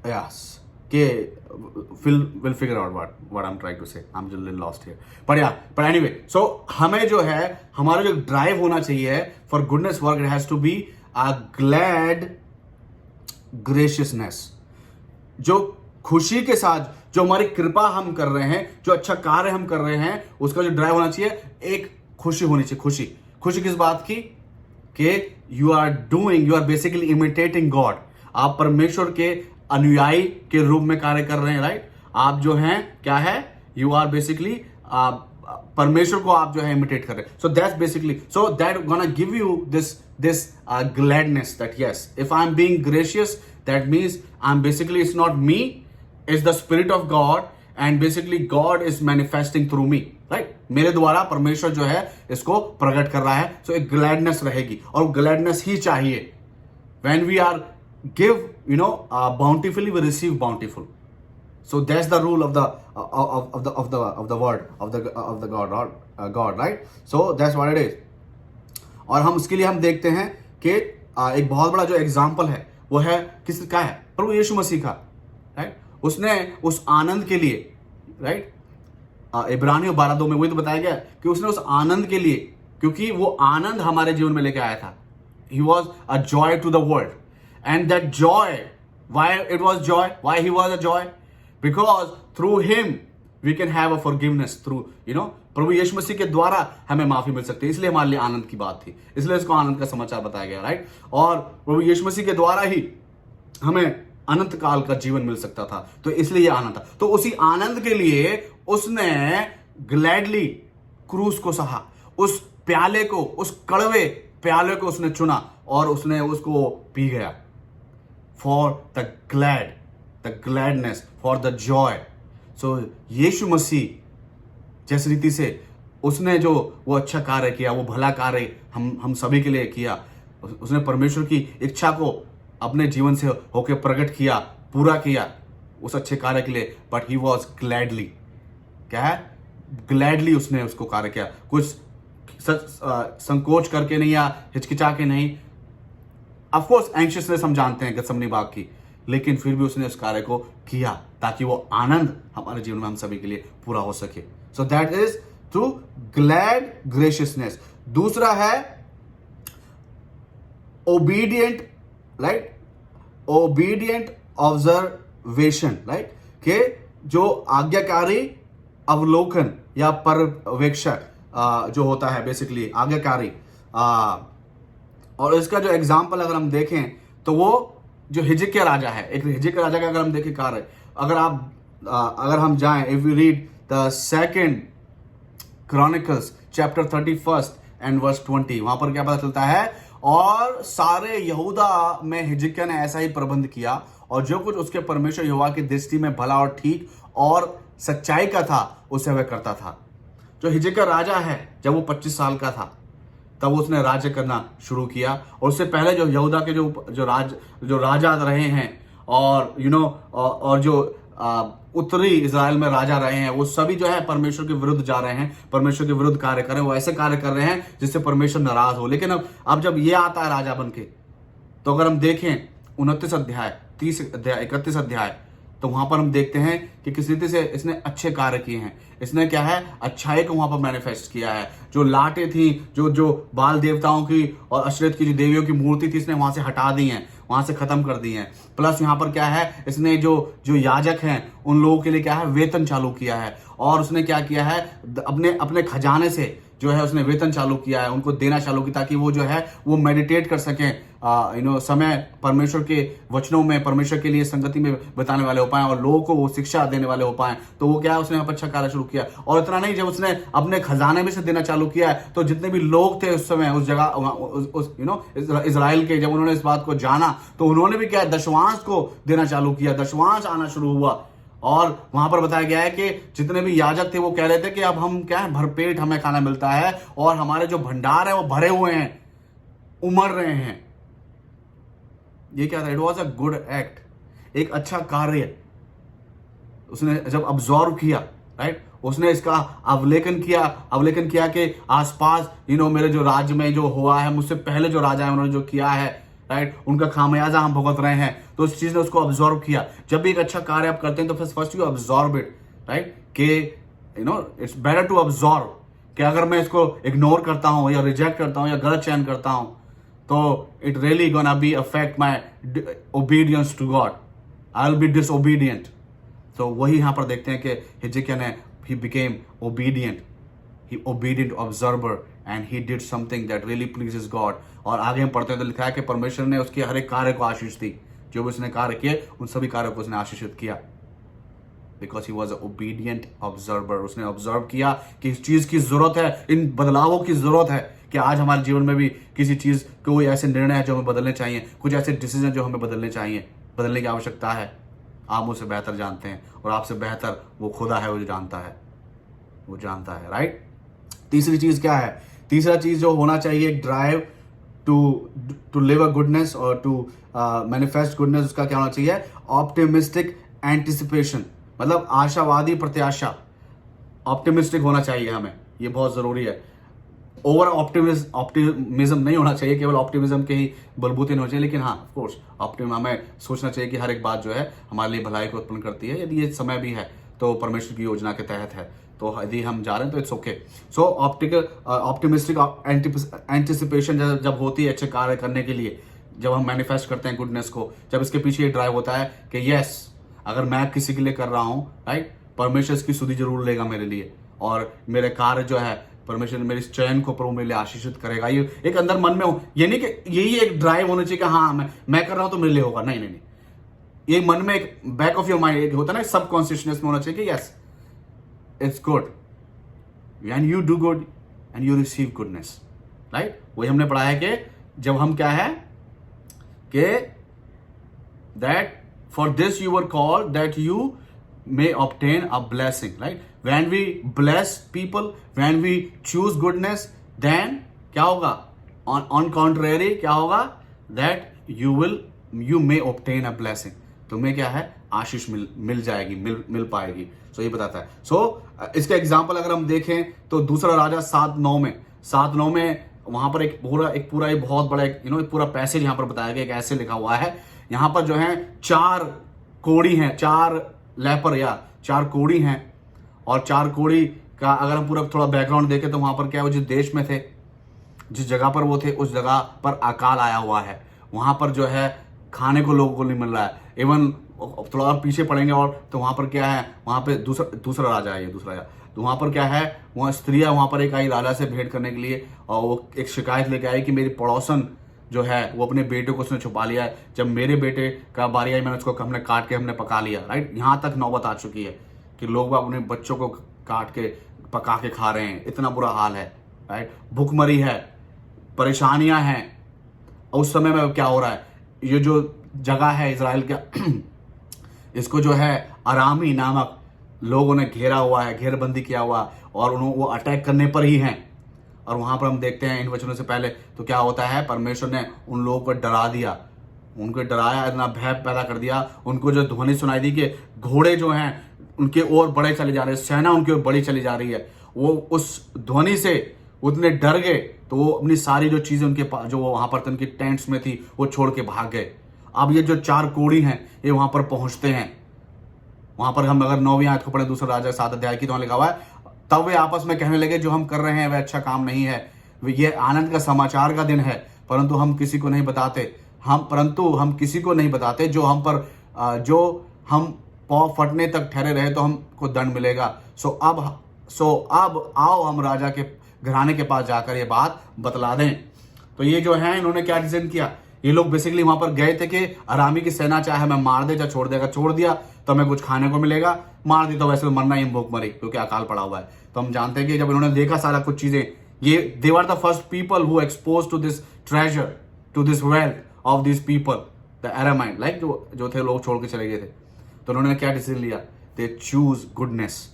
S1: yes we'll figure out what I'm trying to say. I'm just a little lost here, but anyway, so हमें जो है, हमारा जो ड्राइव होना चाहिए for goodness work, it has to be a glad graciousness, जो खुशी के साथ जो हमारी कृपा हम कर रहे हैं, जो अच्छा कार्य हम कर रहे हैं, उसका जो ड्राइव होना चाहिए, एक खुशी होनी चाहिए। खुशी किस बात की, कि you are basically imitating God. आप परमेश्वर के अनुयायी के रूप में कार्य कर रहे हैं, राइट। आप जो हैं क्या है, यू आर बेसिकली परमेश्वर को आप जो है इमिटेट कर रहे हैं। So that's basically, so that gonna give you this gladness that yes, if I am being gracious, that means I am basically, it's not me, it's the spirit of God, and basically God is manifesting through me, right. मेरे द्वारा परमेश्वर जो है इसको प्रकट कर रहा है। सो एक ग्लैडनेस रहेगी, और ग्लैडनेस ही चाहिए। When we are give, bountifully, we receive bountiful. So that's the rule of the word of the God, right? So that's what it is. और हम उसके लिए हम देखते हैं कि एक बहुत बड़ा जो एग्जाम्पल है वो है किसका है, प्रभु यीशु मसीह का, राइट। उसने उस आनंद के लिए, राइट, इब्रानियों 12:2 में वही तो बताया गया कि उसने उस आनंद के लिए, क्योंकि वो आनंद हमारे जीवन में लेके आया था, he was a joy to the world. And that joy, why it was joy, why he was a joy, because through him we can have a forgiveness, through प्रभु यीशु मसीह के द्वारा हमें माफी मिल सकती है। इसलिए हमारे लिए आनंद की बात थी, इसलिए इसको आनंद का समाचार बताया गया, राइट। और प्रभु यीशु मसीह के द्वारा ही हमें अनंत काल का जीवन मिल सकता था, तो इसलिए ये आनंद था। तो उसी आनंद के लिए उसने ग्लैडली क्रूस को सहा, उस प्याले को, उस कड़वे प्याले को उसने चुना और उसने उसको पी गया। For the gladness, for the joy. So यीशु मसीह जिस रीति से उसने जो वो अच्छा कार्य किया, वो भला कार्य हम सभी के लिए किया, उसने परमेश्वर की इच्छा को अपने जीवन से होकर प्रकट किया, पूरा किया उस अच्छे कार्य के लिए। बट ही वॉज ग्लैडली, क्या है, ग्लैडली उसने उसको कार्य किया, कुछ संकोच करके नहीं या हिचकिचा के नहीं। ऑफ कोर्स एंग्शियसनेस हम जानते हैं गतसमनी बाग की, लेकिन फिर भी उसने उस कार्य को किया ताकि वो आनंद हमारे जीवन में हम सभी के लिए पूरा हो सके। So that is through glad graciousness. दूसरा है obedient, right, obedient observation, right, के जो आज्ञाकारी अवलोकन या पर्यवेक्षक जो होता है, बेसिकली आज्ञाकारी। और इसका जो एग्जाम्पल अगर हम देखें तो वो जो हिजकिय्याह राजा है, एक हिजकिय्याह राजा का अगर हम देखें कार्य, अगर हम जाएं, if we read the 2 Chronicles chapter 31 and verse 20, वहां पर क्या पता चलता है, और सारे यहूदा में हिजकिय्याह ने ऐसा ही प्रबंध किया, और जो कुछ उसके परमेश्वर यहोवा की दृष्टि में भला और ठीक और सच्चाई का था उसे वह करता था। जो हिजकिय्याह राजा है, जब वो 25 साल का था तब उसने राज्य करना शुरू किया, और उससे पहले जो यहूदा के जो राजा रहे हैं, और और जो उत्तरी इजराइल में राजा रहे हैं, वो सभी जो है परमेश्वर के विरुद्ध जा रहे हैं, परमेश्वर के विरुद्ध कार्य कर रहे हैं, वो ऐसे कार्य कर रहे हैं जिससे परमेश्वर नाराज हो। लेकिन अब जब ये आता है राजा बन के, तो अगर हम देखें 29 अध्याय, 30 अध्याय, 31 अध्याय, तो वहां पर हम देखते हैं कि किस रीति से इसने अच्छे कार्य किए हैं। इसने क्या है, अच्छाई को वहां पर मैनिफेस्ट किया है। जो लाटें थी, जो जो बाल देवताओं की और अशरत की जो देवियों की मूर्ति थी, इसने वहां से हटा दी है, वहां से खत्म कर दी है। प्लस यहाँ पर क्या है, इसने जो जो याजक हैं उन लोगों के लिए क्या है, वेतन चालू किया है। और उसने क्या किया है, अपने अपने खजाने से जो है उसने वेतन चालू किया है, उनको देना चालू किया, ताकि वो जो है वो मेडिटेट कर सकें, समय परमेश्वर के वचनों में, परमेश्वर के लिए संगति में बताने वाले हो पाए और लोगों को वो शिक्षा देने वाले हो पाए। तो वो क्या है, उसने यहाँ पर अच्छा कार्य शुरू किया। और इतना नहीं, जब उसने अपने खजाने में से देना चालू किया है, तो जितने भी लोग थे उस समय उस जगह इजराइल के, जब उन्होंने इस बात को जाना, तो उन्होंने भी क्या, दशवांश को देना चालू किया, दशवांश आना शुरू हुआ। और वहां पर बताया गया है कि जितने भी याजक थे वो कह रहे थे कि अब हम क्या है, भरपेट हमें खाना मिलता है और हमारे जो भंडार है वो भरे हुए हैं, उमड़ रहे हैं। ये क्या था, it was a good act, एक अच्छा कार्य उसने जब अब्जॉर्व किया, राइट। उसने इसका अवलोकन किया कि आसपास मेरे जो राज्य में जो हुआ है, मुझसे पहले जो राजा है उन्होंने जो किया है, राइट, उनका खामियाजा हम भुगत रहे हैं। तो इस चीज ने उसको ऑब्जर्व किया। जब भी एक अच्छा कार्य आप करते हैं तो first you observe it, right, कि इट्स बेटर टू ऑब्जर्व कि अगर मैं इसको इग्नोर करता हूं या रिजेक्ट करता हूं या गलत चयन करता हूं, तो it really gonna be affect my obedience to God, I will be disobedient. तो वही यहां पर देखते हैं कि हिजकिय्याह ने he became obedient observer and he did something that really pleases God। और आगे हम पढ़ते हैं तो लिखा है कि परमेश्वर ने उसके हर एक कार्य को आशीष दी, जो भी उसने कार्य किए उन सभी कार्यों को उसने आशीषित किया, because he was a obedient observer. उसने ऑब्जर्व किया कि इस चीज की जरूरत है, इन बदलावों की जरूरत है, कि आज हमारे जीवन में भी किसी चीज कोई ऐसे निर्णय है जो हमें बदलने चाहिए, कुछ ऐसे डिसीजन जो हमें बदलने चाहिए, बदलने की आवश्यकता है। आप मुझसे बेहतर जानते हैं और आपसे बेहतर वो खुदा है, वो जानता है, राइट। तीसरी चीज क्या है, तीसरा चीज जो होना चाहिए, एक drive to live a goodness और टू मैनिफेस्ट गुडनेस, उसका क्या होना चाहिए, ऑप्टिमिस्टिक एंटिसिपेशन, मतलब आशावादी प्रत्याशा। ऑप्टिमिस्टिक होना चाहिए हमें, ये बहुत जरूरी है। ओवर ऑप्टिमिज्म नहीं होना चाहिए, केवल ऑप्टिमिज्म के ही बलबूते नहीं होना चाहिए, लेकिन हाँ ऑफ कोर्स हमें सोचना चाहिए कि हर एक बात जो है हमारे लिए भलाई को उत्पन्न करती है। यदि ये समय भी है तो परमेश्वर की योजना के तहत है, तो यदि हम जा रहे हैं तो it's okay. So optimistic anticipation जब होती है अच्छे कार्य करने के लिए, जब हम मैनिफेस्ट करते हैं गुडनेस को, जब इसके पीछे ये ड्राइव होता है कि यस, अगर मैं किसी के लिए कर रहा हूं, राइट, परमेश्वर इसकी सुधि जरूर लेगा मेरे लिए, और मेरे कार्य जो है परमेश्वर मेरे इस चयन को प्रभु मेरे लिए आशीषित करेगा। ये एक अंदर मन में हो, ये नहीं कि यही एक ड्राइव होना चाहिए कि हाँ मैं कर रहा हूं तो मेरे लिए होगा, नहीं। ये मन में एक बैक ऑफ योर माइंड एक होता है ना, सब कॉन्शियसनेस में होना चाहिए कि yes it's good when you do good and you receive goodness, right. वही हमने पढ़ा है कि जब हम क्या है कि that for this you were called that you may obtain a blessing, right? When we bless people, when we choose goodness, then क्या होगा, on contrary क्या होगा, that you may obtain a blessing, तुम्हें क्या है, आशीष मिल जाएगी, मिल पाएगी। सो ये बताता है। सो इसका एग्जाम्पल अगर हम देखें तो दूसरा राजा 7:9 में वहां पर एक पूरा बहुत बड़ा एक पूरा पैसेज यहाँ पर बताया गया, ऐसे लिखा हुआ है। यहाँ पर जो है 4 कोड़ी हैं, 4 लेपर या 4 कोड़ी हैं, और 4 कोड़ी का अगर हम पूरा थोड़ा बैकग्राउंड देखें तो वहां पर क्या है, वो जिस देश में थे, जिस जगह पर वो थे, उस जगह पर अकाल आया हुआ है। वहां पर जो है खाने को लोगों को नहीं मिल रहा है। इवन थोड़ा और पीछे पड़ेंगे और तो वहां पर क्या है, वहां पे दूसरा राजा है, ये दूसरा राजा, तो वहां पर क्या है, वहां स्त्रियां वहां पर एक आई राजा से भेंट करने के लिए, और वो एक शिकायत लेके आई कि मेरी पड़ोसन जो है वो अपने बेटे को उसने छुपा लिया है, जब मेरे बेटे का बारी आई मैंने उसको हमने काट के हमने पका लिया, राइट। यहाँ तक नौबत आ चुकी है कि लोग अपने बच्चों को काट के पका के खा रहे हैं, इतना बुरा हाल है, राइट। भूखमरी है, परेशानियां हैं। उस समय में क्या हो रहा है, ये जो जगह है इजराइल का इसको जो है अरामी नामक लोगों ने घेरा हुआ है, घेरबंदी किया हुआ, और वो अटैक करने पर ही हैं। और वहां पर हम देखते हैं इन वचनों से पहले तो क्या होता है, परमेश्वर ने उन लोगों को डरा दिया, उनको डराया, इतना भय पैदा कर दिया, उनको जो ध्वनि सुनाई दी कि घोड़े जो हैं उनके और बड़े चले जा रहे हैं, सेना उनकी ओर बड़ी चली जा रही है। वो उस ध्वनि से उतने डर गए, तो वो अपनी सारी जो चीजें उनके जो वहां पर उनकी टेंट्स में थी वो छोड़ के भाग गए। अब ये जो 4 कोढ़ी हैं ये वहां पर पहुंचते हैं। वहां पर हम अगर 9वीं आयत को पढ़े दूसरा राजा 7 अध्याय की, तो वहां लिखा हुआ है तब वे आपस में कहने लगे जो हम कर रहे हैं वह अच्छा काम नहीं है, ये आनंद का समाचार का दिन है, परंतु हम किसी को नहीं बताते जो हम पाँव फटने तक ठहरे रहे तो हमको दंड मिलेगा। सो अब आओ हम राजा के घराने के पास जाकर ये बात बतला दें। तो ये जो है इन्होंने क्या डिसीजन किया, ये लोग बेसिकली वहां पर गए थे कि अरामी की सेना चाहे हमें मार दे, चाहे छोड़ देगा, छोड़ दिया तो हमें कुछ खाने को मिलेगा, मार दी तो वैसे तो मरना ही, भूख मरी क्योंकि अकाल पड़ा हुआ है। तो हम जानते हैं कि जब इन्होंने देखा सारा कुछ चीजें, ये they were the first people who expose to this treasure, to this wealth of this people, the Aramite, like जो थे लोग छोड़ के चले गए थे। तो उन्होंने क्या डिसीजन लिया, they choose goodness,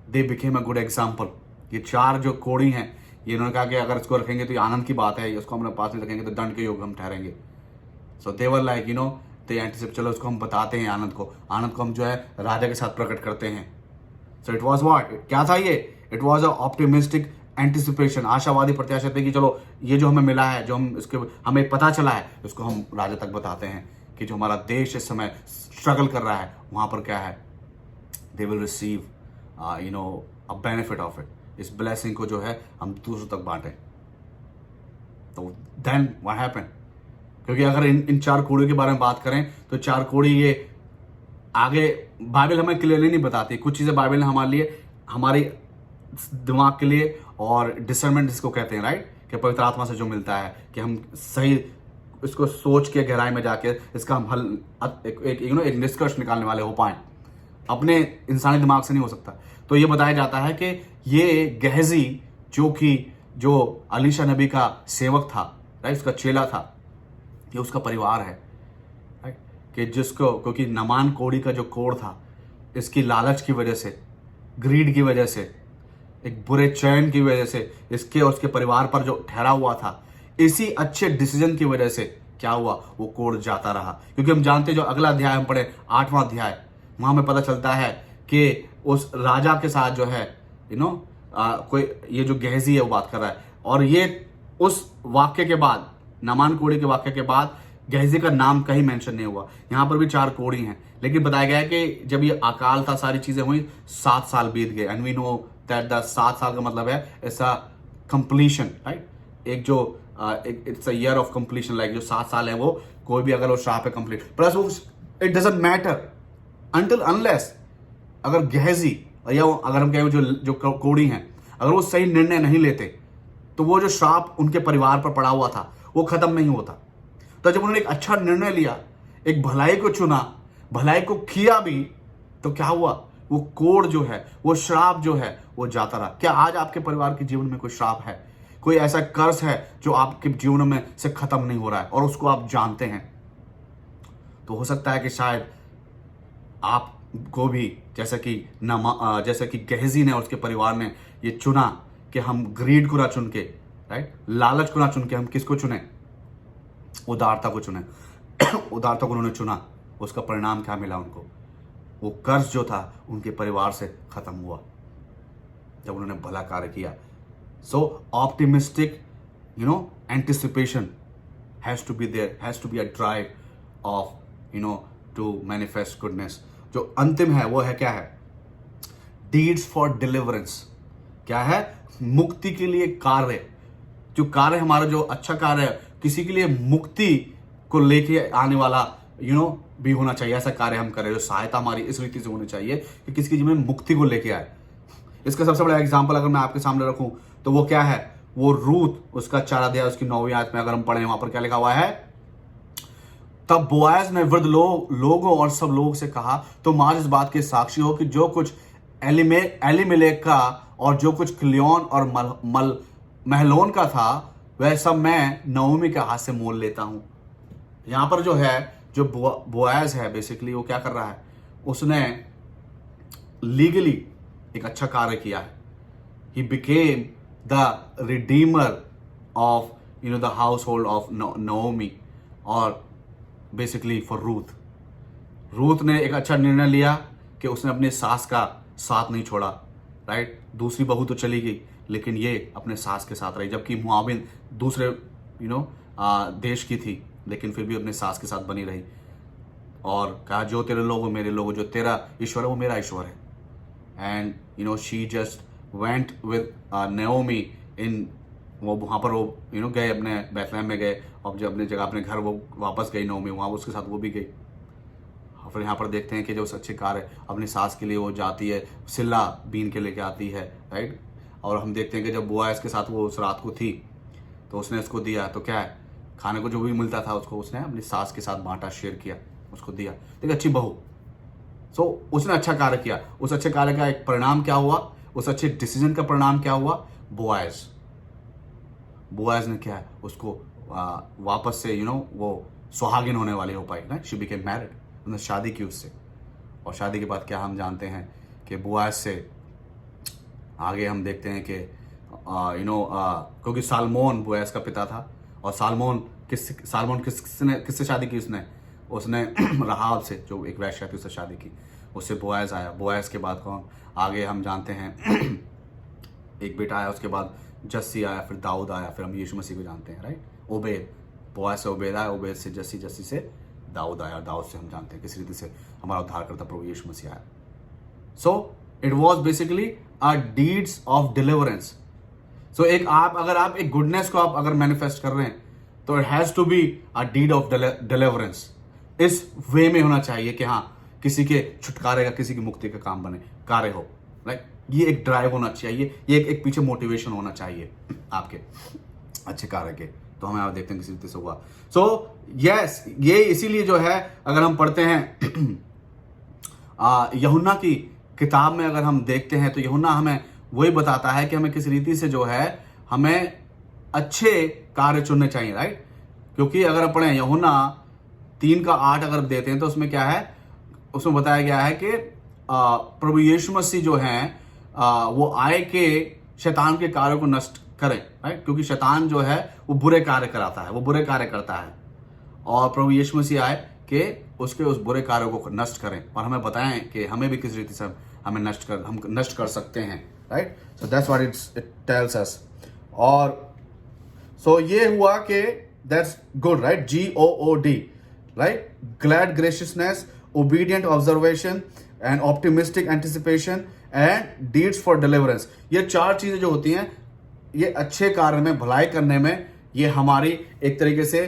S1: they became a good example. ये 4 जो कोढ़ी हैं, ये इन्होंने कहा कि अगर इसको रखेंगे तो ये आनंद की बात है, इसको हम पास में रखेंगे तो दंड के योग्य हम ठहरेंगे। सो दे वर लाइक दे एंटिसिपेट, चलो इसको हम बताते हैं, आनंद को हम जो है राजा के साथ प्रकट करते हैं। सो इट वॉज व्हाट, क्या था ये, it was a optimistic anticipation, आशावादी प्रत्याशा थी कि चलो ये जो हमें मिला है, जो हमें पता चला है, उसको हम राजा तक बताते हैं कि जो हमारा देश इस समय स्ट्रगल कर रहा है वहां पर क्या है, they will receive a benefit of it, इस ब्लेसिंग को जो है हम दूसरों तक बांटें। तो देन व्हाट हैपेंड, क्योंकि अगर इन 4 कोढ़ियों के बारे में बात करें तो 4 कोढ़ी ये आगे बाइबल हमें क्लियरली नहीं बताती, कुछ चीजें बाइबल ने हमारे लिए, हमारे दिमाग के लिए, और डिसर्नमेंट जिसको कहते हैं, राइट, कि पवित्र आत्मा से जो मिलता है कि हम सही इसको सोच के गहराई में जाके इसका हम हल एक निष्कर्ष निकालने वाले हो पाए, अपने इंसानी दिमाग से नहीं हो सकता। तो ये बताया जाता है कि ये गहजी जो अलीशा नबी का सेवक था, राइट, उसका चेला था, ये उसका परिवार है, राइट, कि जिसको, क्योंकि नमान कोढ़ी का जो कोढ़ था, इसकी लालच की वजह से, ग्रीड की वजह से, एक बुरे चयन की वजह से इसके और उसके परिवार पर जो ठहरा हुआ था, इसी अच्छे डिसीजन की वजह से क्या हुआ, वो कोढ़ जाता रहा। क्योंकि हम जानते, जो अगला अध्याय हम पढ़े 8वां अध्याय, वहां हमें पता चलता है कि उस राजा के साथ जो है कोई ये जो गहजी है वो बात कर रहा है, और ये उस वाक्य के बाद, नमान कोढ़ी के वाक्य के बाद गहजी का नाम कहीं मेंशन नहीं हुआ। यहां पर भी 4 कोढ़ी हैं, लेकिन बताया गया है कि जब ये अकाल था, सारी चीजें हुई, 7 साल बीत गए, and we know that the 7 साल का मतलब है ऐसा कंप्लीशन, राइट, एक जो it's a year of completion, like जो 7 साल है वो कोई भी अगर वो श्राप है कंप्लीट, प्लस वो it doesn't matter until unless अगर गहजी या अगर हम कहें जो कोढ़ी हैं, अगर वो सही निर्णय नहीं लेते तो वो जो श्राप उनके परिवार पर पड़ा हुआ था वो खत्म नहीं होता। तो जब उन्होंने एक अच्छा निर्णय लिया, एक भलाई को चुना, भलाई को किया भी, तो क्या हुआ, वो कोढ़ जो है, वो श्राप जो है वो जाता रहा। क्या आज आपके परिवार के जीवन में कोई श्राप है, कोई ऐसा कर्ज है जो आपके जीवन में से खत्म नहीं हो रहा है और उसको आप जानते हैं? तो हो सकता है कि शायद आपको भी जैसा कि गहजी ने और उसके परिवार ने ये चुना कि हम ग्रीड को ना चुन के, राइट, लालच को ना चुन के हम किसको चुने, उदारता को चुने। उदारता को उन्होंने चुना, उसका परिणाम क्या मिला उनको, वो कर्ज जो था उनके परिवार से खत्म हुआ जब उन्होंने भला कार्य किया। So optimistic anticipation has to be there, has to be a drive of to manifest goodness. जो अंतिम है वो है क्या है, डीड्स फॉर डिलीवरेंस। क्या है, मुक्ति के लिए कार्य। जो कार्य हमारा जो अच्छा कार्य है, किसी के लिए मुक्ति को लेके आने वाला भी होना चाहिए। ऐसा कार्य हम करें जो सहायता हमारी इस रीति से होनी चाहिए कि किसी जीवन में मुक्ति को लेके आए। इसका सबसे बड़ा एग्जांपल अगर मैं आपके सामने रखूं तो वो क्या है, वो रूत, उसका 4 अध्याय उसकी 9वीं आयत में अगर हम पढ़ें, वहां पर क्या लिखा हुआ है, तब बोआज ने वृद्ध लोगों और सब लोग से कहा, तुम आज इस बात के साक्षी हो कि जो कुछ एलीमेलेक का और जो कुछ क्लियोन और महलोन का था वह सब मैं नओमी के हाथ से मोल लेता हूं। यहां पर जो है, जो बोआज है, बेसिकली वो क्या कर रहा है, उसने लीगली एक अच्छा कार्य किया है। He became the redeemer of the household of Naomi, और बेसिकली फॉर रूथ ने एक अच्छा निर्णय लिया कि उसने अपनी सास का साथ नहीं छोड़ा, राइट। दूसरी बहू तो चली गई, लेकिन ये अपने सास के साथ रही, जबकि मुआविन दूसरे देश की थी, लेकिन फिर भी अपने सास के साथ बनी रही और कहा जो तेरे लोग हो मेरे लोग हो, जो तेरा ईश्वर है वो मेरा ईश्वर है. And she just went with Naomi in, वो वहाँ पर वो गए अपने बैतलहम में गए, और जब अपने जगह अपने घर वो वापस गई नेओमी, वहाँ उसके साथ वो भी गई. फिर यहाँ पर देखते हैं कि जो सच्चे कार्य अपनी सास के लिए वो जाती है, सिल्ला बीन के लेके आती है, राइट. और हम देखते हैं कि जब बोआज के साथ वो उस रात को थी तो उसने उसको दिया, तो क्या है, खाने को जो भी मिलता था उसको उसने अपनी सास के साथ बांटा, शेयर किया, उसको दिया. एक अच्छी बहू. सो उसने अच्छा कार्य किया. उस अच्छे कार्य का एक परिणाम क्या हुआ, उस अच्छे डिसीजन का परिणाम क्या हुआ, बोआज ने क्या है उसको वापस से वो सुहागिन होने वाली हो पाई ना. शी बिकेम मैरिड, उन्होंने शादी की उससे. और शादी के बाद क्या हम जानते हैं कि बोआज से आगे हम देखते हैं कि क्योंकि सालमोन बोआज का पिता था, और सालमोन किससे शादी की उसने रहाब से, जो एक वैश्या थी, उससे शादी की. उससे बोआज आया. बोआज के बाद कौन, आगे हम जानते हैं एक बेटा आया, उसके बाद जस्सी आया, फिर दाऊद आया, फिर हम यीशु मसीह को जानते हैं, राइट. ओबेद, बोआज से ओबेद आया, ओबेद से जस्सी, जस्सी से दाऊद आया, दाऊद से हम जानते हैं किस रीति से हमारा उद्धारकर्ता प्रभु यीशु मसीह आया. So it was basically a deeds of deliverance. So अगर आप एक गुडनेस को आप अगर मैनिफेस्ट कर रहे हैं तो it has to be a deed of deliverance. इस वे में होना चाहिए कि हाँ, किसी के छुटकारे का, किसी की मुक्ति का काम बने, कार्य हो, राइट. ये एक ड्राइव होना चाहिए, ये एक पीछे मोटिवेशन होना चाहिए आपके अच्छे कार्य के. तो हमें आप देखते हैं किसी रीति से हुआ. सो यस, ये इसीलिए जो है अगर हम पढ़ते हैं यूहन्ना की किताब में अगर हम देखते हैं तो यूहन्ना हमें वही बताता है कि हमें किस रीति से जो है हमें अच्छे कार्य चुनने चाहिए, राइट. क्योंकि अगर आप पढ़ें यूहन्ना 3:8 अगर देते हैं तो उसमें क्या है, उसमें बताया गया है कि प्रभु यीशु मसीह जो हैं वो आए के शैतान के कार्यों को नष्ट करें, राइट. क्योंकि शैतान जो है वो बुरे कार्य कराता है, वो बुरे कार्य करता है, और प्रभु यीशु मसीह आए कि उसके उस बुरे कार्यों को नष्ट करें, और हमें बताएं कि हमें भी किस रीति से हम नष्ट कर सकते हैं, right. So that's what it tells us. और सो ये हुआ कि that's good, right. GOOD, right. Glad graciousness, obedient observation and optimistic anticipation and deeds for deliverance. ये 4 चीजें जो होती हैं, ये अच्छे कार्य में, भलाई करने में, ये हमारी एक तरीके से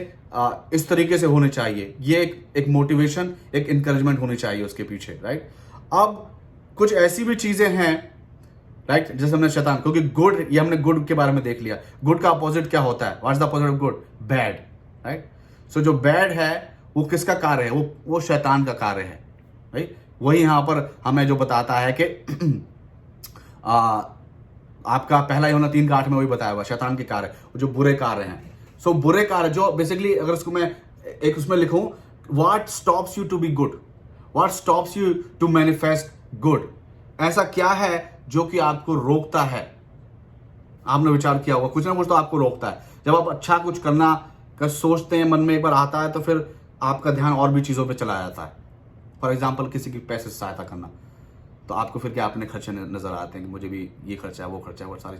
S1: इस तरीके से होनी चाहिए. ये एक मोटिवेशन, एक इंकरेजमेंट होनी चाहिए उसके पीछे, राइट. अब कुछ ऐसी भी चीजें हैं, राइट, जैसे हमने शैतान, क्योंकि गुड, ये हमने गुड के बारे में देख लिया. गुड का अपोजिट क्या होता है, what's the opposite of good, bad, right. So जो बैड है वो किसका कार्य है, वो शैतान का कार्य है, राइट. वही यहां पर हमें जो बताता है कि आपका पहला यूहन्ना 3:8 में वही बताया हुआ शैतान के कार्य, जो बुरे कार्य हैं. सो बुरे कार्य जो बेसिकली, अगर उसको मैं एक उसमें लिखूं, what stops you to be good, what stops you to manifest good. ऐसा क्या है जो कि आपको रोकता है. आपने विचार किया होगा, कुछ ना कुछ तो आपको रोकता है. जब आप अच्छा कुछ करना का सोचते हैं, मन में एक बार आता है, तो फिर आपका ध्यान और भी चीजों पे चला जाता है. फॉर एग्जाम्पल, किसी की पैसे से सहायता करना, तो आपको फिर क्या अपने खर्चे नजर आते हैं कि मुझे भी ये खर्चा है, वो खर्चा है, वो सारी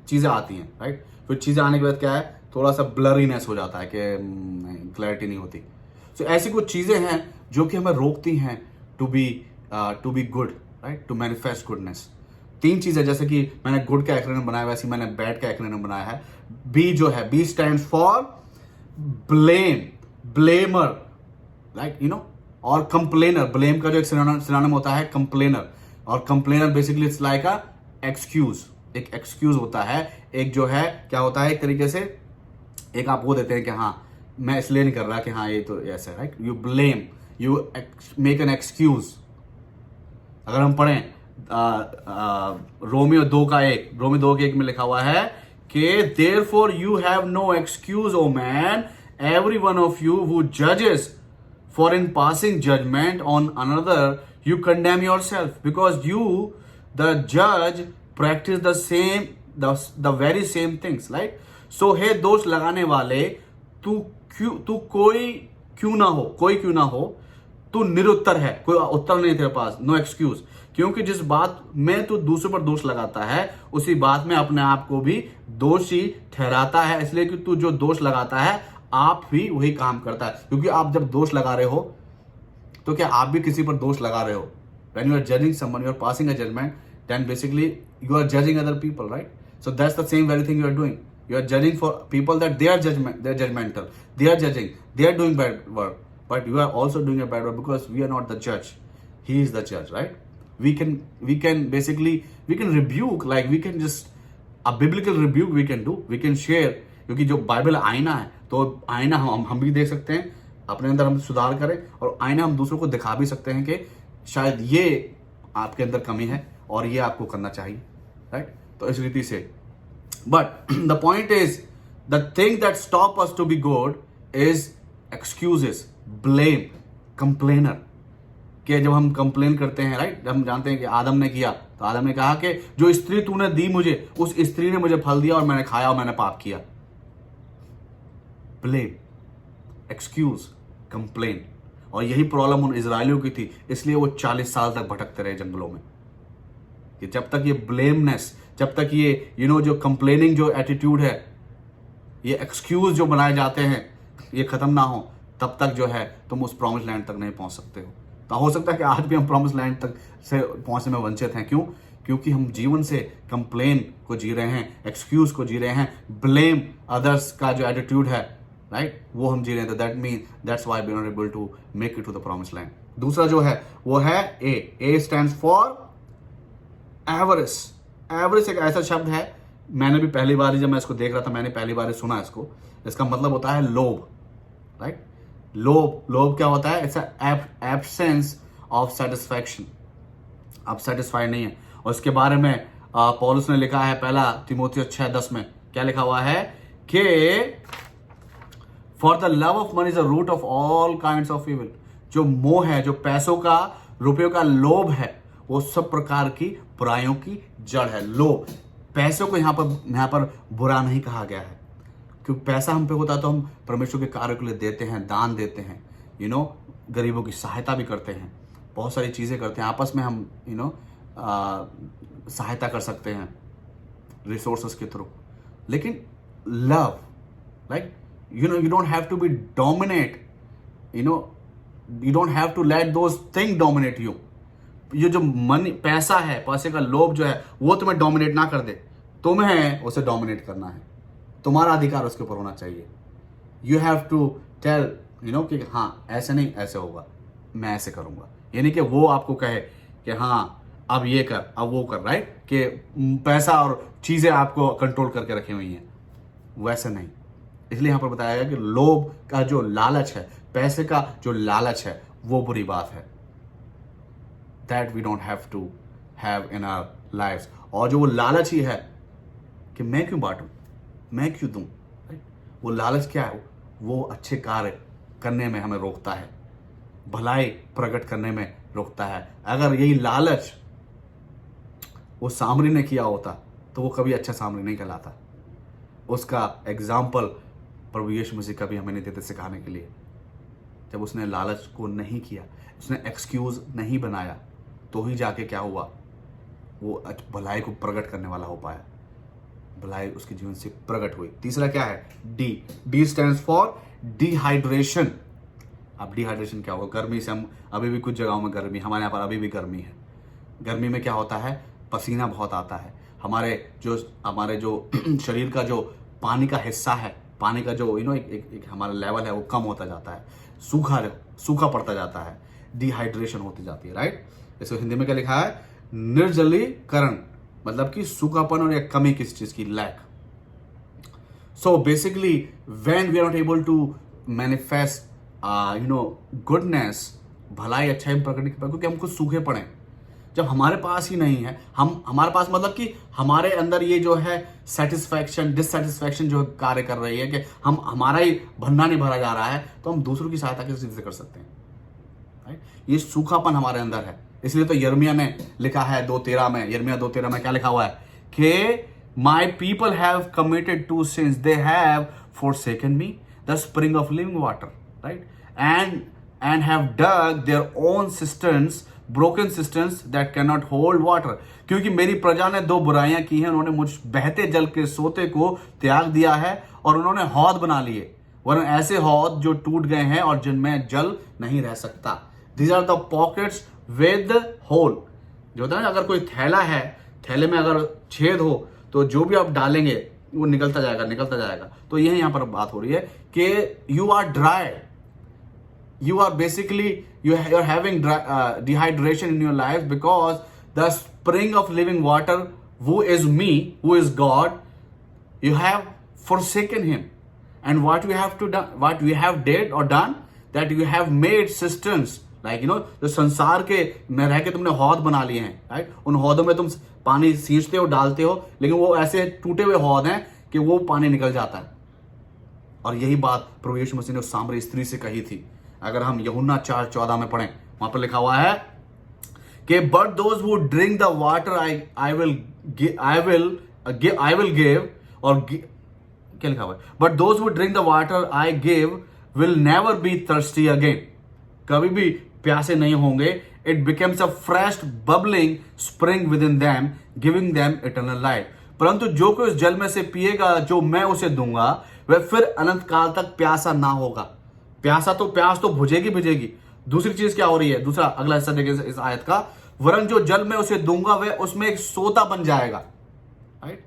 S1: चीजें आती हैं, राइट. फिर चीजें आने के बाद क्या है, थोड़ा सा ब्लरीनेस हो जाता है कि क्लैरिटी नहीं होती. सो ऐसी कुछ चीजें हैं जो कि हमें रोकती हैं to be good, right, to manifest goodness. 3 चीजें, जैसे कि मैंने गुड का एक्रोनिम बनाया, वैसे मैंने बैड का एक्रोनिम बनाया है. बी जो है, बी स्टैंड्स फॉर ब्लेमर, राइट, और कंप्लेनर. ब्लेम का जो एक सिनोनिम होता है कंप्लेनर, और complainer basically it's like a excuse. एक एक्सक्यूज होता है, एक जो है क्या होता है, एक तरीके से एक आप वो देते हैं कि हाँ मैं इसलिए नहीं कर रहा कि हाँ ये तो ऐसा है, right. You blame, you make an excuse. अगर हम पढ़ें रोमियो 2:1 में लिखा हुआ है कि therefore you have no excuse, O man, every one of you who judges, for in passing judgment on another you condemn yourself, because you the judge practice the very same things, right. So हे दोष लगाने वाले, तू कोई क्यों ना हो, तू निरुत्तर है, कोई उत्तर नहीं तेरे पास, नो एक्सक्यूज. क्योंकि जिस बात में तू दूसरों पर दोष लगाता है उसी बात में अपने आप को भी दोषी ठहराता है, इसलिए कि तू जो दोष लगाता है आप भी वही काम करता है। क्योंकि आप जब दोष लगा रहे हो तो क्या आप भी किसी पर दोष लगा रहे हो? When you are judging someone, you are passing a judgment, then basically you are judging other people, right? So that's the same very thing you are doing. You are judging for people that they are judgmental, they are judging, they are doing bad work, but you are also doing a bad work because we are not the judge. He is the judge, right? We can basically we can rebuke, like we can just a biblical rebuke we can do, we can share, क्योंकि जो Bible आईना है तो आईना हम भी देख सकते हैं, अपने अंदर हम सुधार करें, और आईना हम दूसरों को दिखा भी सकते हैं कि शायद ये आपके अंदर कमी है और ये आपको करना चाहिए, राइट? तो इस रीति से, but the point is the thing that stop us to be good is excuses, blame, complainer. कि जब हम कंप्लेन करते हैं, राइट, हम जानते हैं कि आदम ने किया तो आदम ने कहा कि जो स्त्री तूने दी मुझे, उस स्त्री ने मुझे फल दिया और मैंने खाया और मैंने पाप किया। Blame, excuse, complain. और यही प्रॉब्लम उन इजरायलियों की थी, इसलिए वो 40 साल तक भटकते रहे जंगलों में। कि जब तक ये ब्लेमनेस, जब तक ये जो कंप्लेनिंग जो एटीट्यूड है, ये एक्सक्यूज जो बनाए जाते हैं, ये खत्म ना हो, तब तक जो है तुम उस प्रॉमिस लैंड तक नहीं पहुंच सकते हो। तो हो सकता है कि आज भी हम प्रॉमिस लैंड तक से पहुंचने में वंचित हैं। क्यों? क्योंकि हम जीवन से कंप्लेन को जी रहे हैं, एक्सक्यूज को जी रहे हैं, ब्लेम अदर्स का जो एटीट्यूड है, राइट, वो हम जी रहे हैं। तो that's why we are not able to make it to the promise land. दूसरा जो है वो है A stands for avarice. Avarice एक ऐसा शब्द है, मैंने भी पहली बार जब मैं इसको देख रहा था, मैंने पहली बार सुना इसको। इसका मतलब होता है लोभ, राइट? लोभ क्या होता है? It's absence of satisfaction. आप सेटिस्फाइड नहीं है। और इसके बारे में पौलुस ने लिखा है, पहला तीमुथियुस 6:10 में क्या लिखा हुआ है कि for the love of money is the root of all kinds of evil. जो मोह है, जो पैसों का, रुपयों का लोभ है, वो सब प्रकार की बुराइयों की जड़ है। लोभ, पैसों को यहाँ पर बुरा नहीं कहा गया है, क्योंकि पैसा हम पे होता तो हम परमेश्वर के कार्य के लिए देते हैं, दान देते हैं, गरीबों की सहायता भी करते हैं, बहुत सारी चीजें करते हैं, आपस में हम सहायता कर सकते हैं रिसोर्सेस के थ्रू। लेकिन love, like you don't have to be dominate, you don't have to let those things dominate you। ये जो मनी, पैसा है, पैसे का लोभ जो है, वो तुम्हें डोमिनेट ना कर दे, तुम्हें उसे डोमिनेट करना है, तुम्हारा अधिकार उसके ऊपर होना चाहिए। यू हैव टू टेल कि हाँ ऐसे नहीं, ऐसे होगा, मैं ऐसे करूंगा। यानी कि वो आपको कहे कि हाँ अब ये कर, अब वो कर, राइट? कि पैसा और चीजें आपको कंट्रोल करके रखी हुई हैं, वैसे नहीं। इसलिए यहां पर बताया गया कि लोभ का जो लालच है, पैसे का जो लालच है, वो बुरी बात है। That we don't have to have in our lifes. और जो वो लालच ही है कि मैं क्यों बांटूं, मैं क्यों दूं, वो लालच क्या है? वो अच्छे कार्य करने में हमें रोकता है, भलाई प्रकट करने में रोकता है। अगर यही लालच वो सामरी ने किया होता तो वो कभी अच्छा सामरी नहीं कहलाता। उसका एग्जाम्पल प्रभु यीशु मसीह कभी हमें नहीं देते सिखाने के लिए। जब उसने लालच को नहीं किया, उसने एक्सक्यूज नहीं बनाया, तो ही जाके क्या हुआ, वो भलाई को प्रकट करने वाला हो पाया, भलाई उसके जीवन से प्रकट हुई। तीसरा क्या है? D stands for dehydration. अब डिहाइड्रेशन क्या होगा? गर्मी से हम, अभी भी कुछ जगहों में गर्मी, हमारे यहाँ पर अभी भी गर्मी है। गर्मी में क्या होता है? पसीना बहुत आता है। हमारे जो शरीर का जो पानी का हिस्सा है, पानी का जो एक हमारा लेवल है, वो कम होता जाता है, सूखा पड़ता जाता है, डिहाइड्रेशन होती जाती है, राइट? इसको हिंदी में क्या लिखा है? निर्जलीकरण, मतलब कि सूखापन और एक कमी किसी चीज की, lack. So basically when we are not able to manifest goodness, भलाई, अच्छाई प्रकट नहीं कर पाए, क्योंकि हम कुछ सूखे पड़े। जब हमारे पास ही नहीं है, हमारे पास मतलब कि हमारे अंदर ये जो है सेटिस्फैक्शन, डिससेटिस्फैक्शन जो कार्य कर रही है कि हमारा ही भंडा नहीं भरा जा रहा है, तो हम दूसरों की सहायता किस चीज से कर सकते हैं, राइट? ये सूखापन हमारे अंदर है। इसलिए तो यिर्मयाह ने लिखा है 2:13 में, यिर्मयाह 2:13 में क्या लिखा हुआ है कि my people have committed to sins, they have forsaken me, the spring of living water, right? And have dug their own cisterns broken systems that can not hold water, क्योंकि मेरी प्रजा ने दो बुराइयां की हैं, उन्होंने मुझ बहते जल के सोते को त्याग दिया है और उन्होंने हौद बना लिए, वरन ऐसे हौद जो टूट गए हैं और जिनमें जल नहीं रह सकता। These are the pockets with hole. जो होता है ना, अगर कोई थैला है, थैले में अगर छेद हो तो जो भी आप डालेंगे वो निकलता जाएगा निकलता जाएगा। तो यही यहां पर बात हो रही है कि you are dry, you are basically you're having dehydration in your life because the spring of living water, who is me, who is God, you have forsaken him. And what we have to do, what we have did or done, that you have made cisterns, like जो संसार के में रह के तुमने हौद बना लिए हैं, राइट। उन हौदों में तुम पानी सींचते हो, डालते हो, लेकिन वो ऐसे टूटे हुए हौद हैं कि वो पानी निकल जाता है। और यही बात प्रभु यीशु मसीह ने उस सामरी स्त्री से कही थी। अगर हम यूहन्ना 4:14 में पढ़ें, वहां पर लिखा हुआ है कि but those who drink the water I will give, और क्या लिखा हुआ है, but those who drink the water I give will never be thirsty again, कभी भी प्यासे नहीं होंगे। It becomes a fresh bubbling spring with in them giving them eternal life. परंतु जो कोई उस जल में से पिएगा जो मैं उसे दूंगा, वह फिर अनंत काल तक प्यासा ना होगा। प्यास तो बुझेगी। दूसरी चीज क्या हो रही है, दूसरा अगला हिस्सा देखिए इस आयत का, वरन जो जल मैं उसे दूंगा वह उसमें एक सोता बन जाएगा, राइट,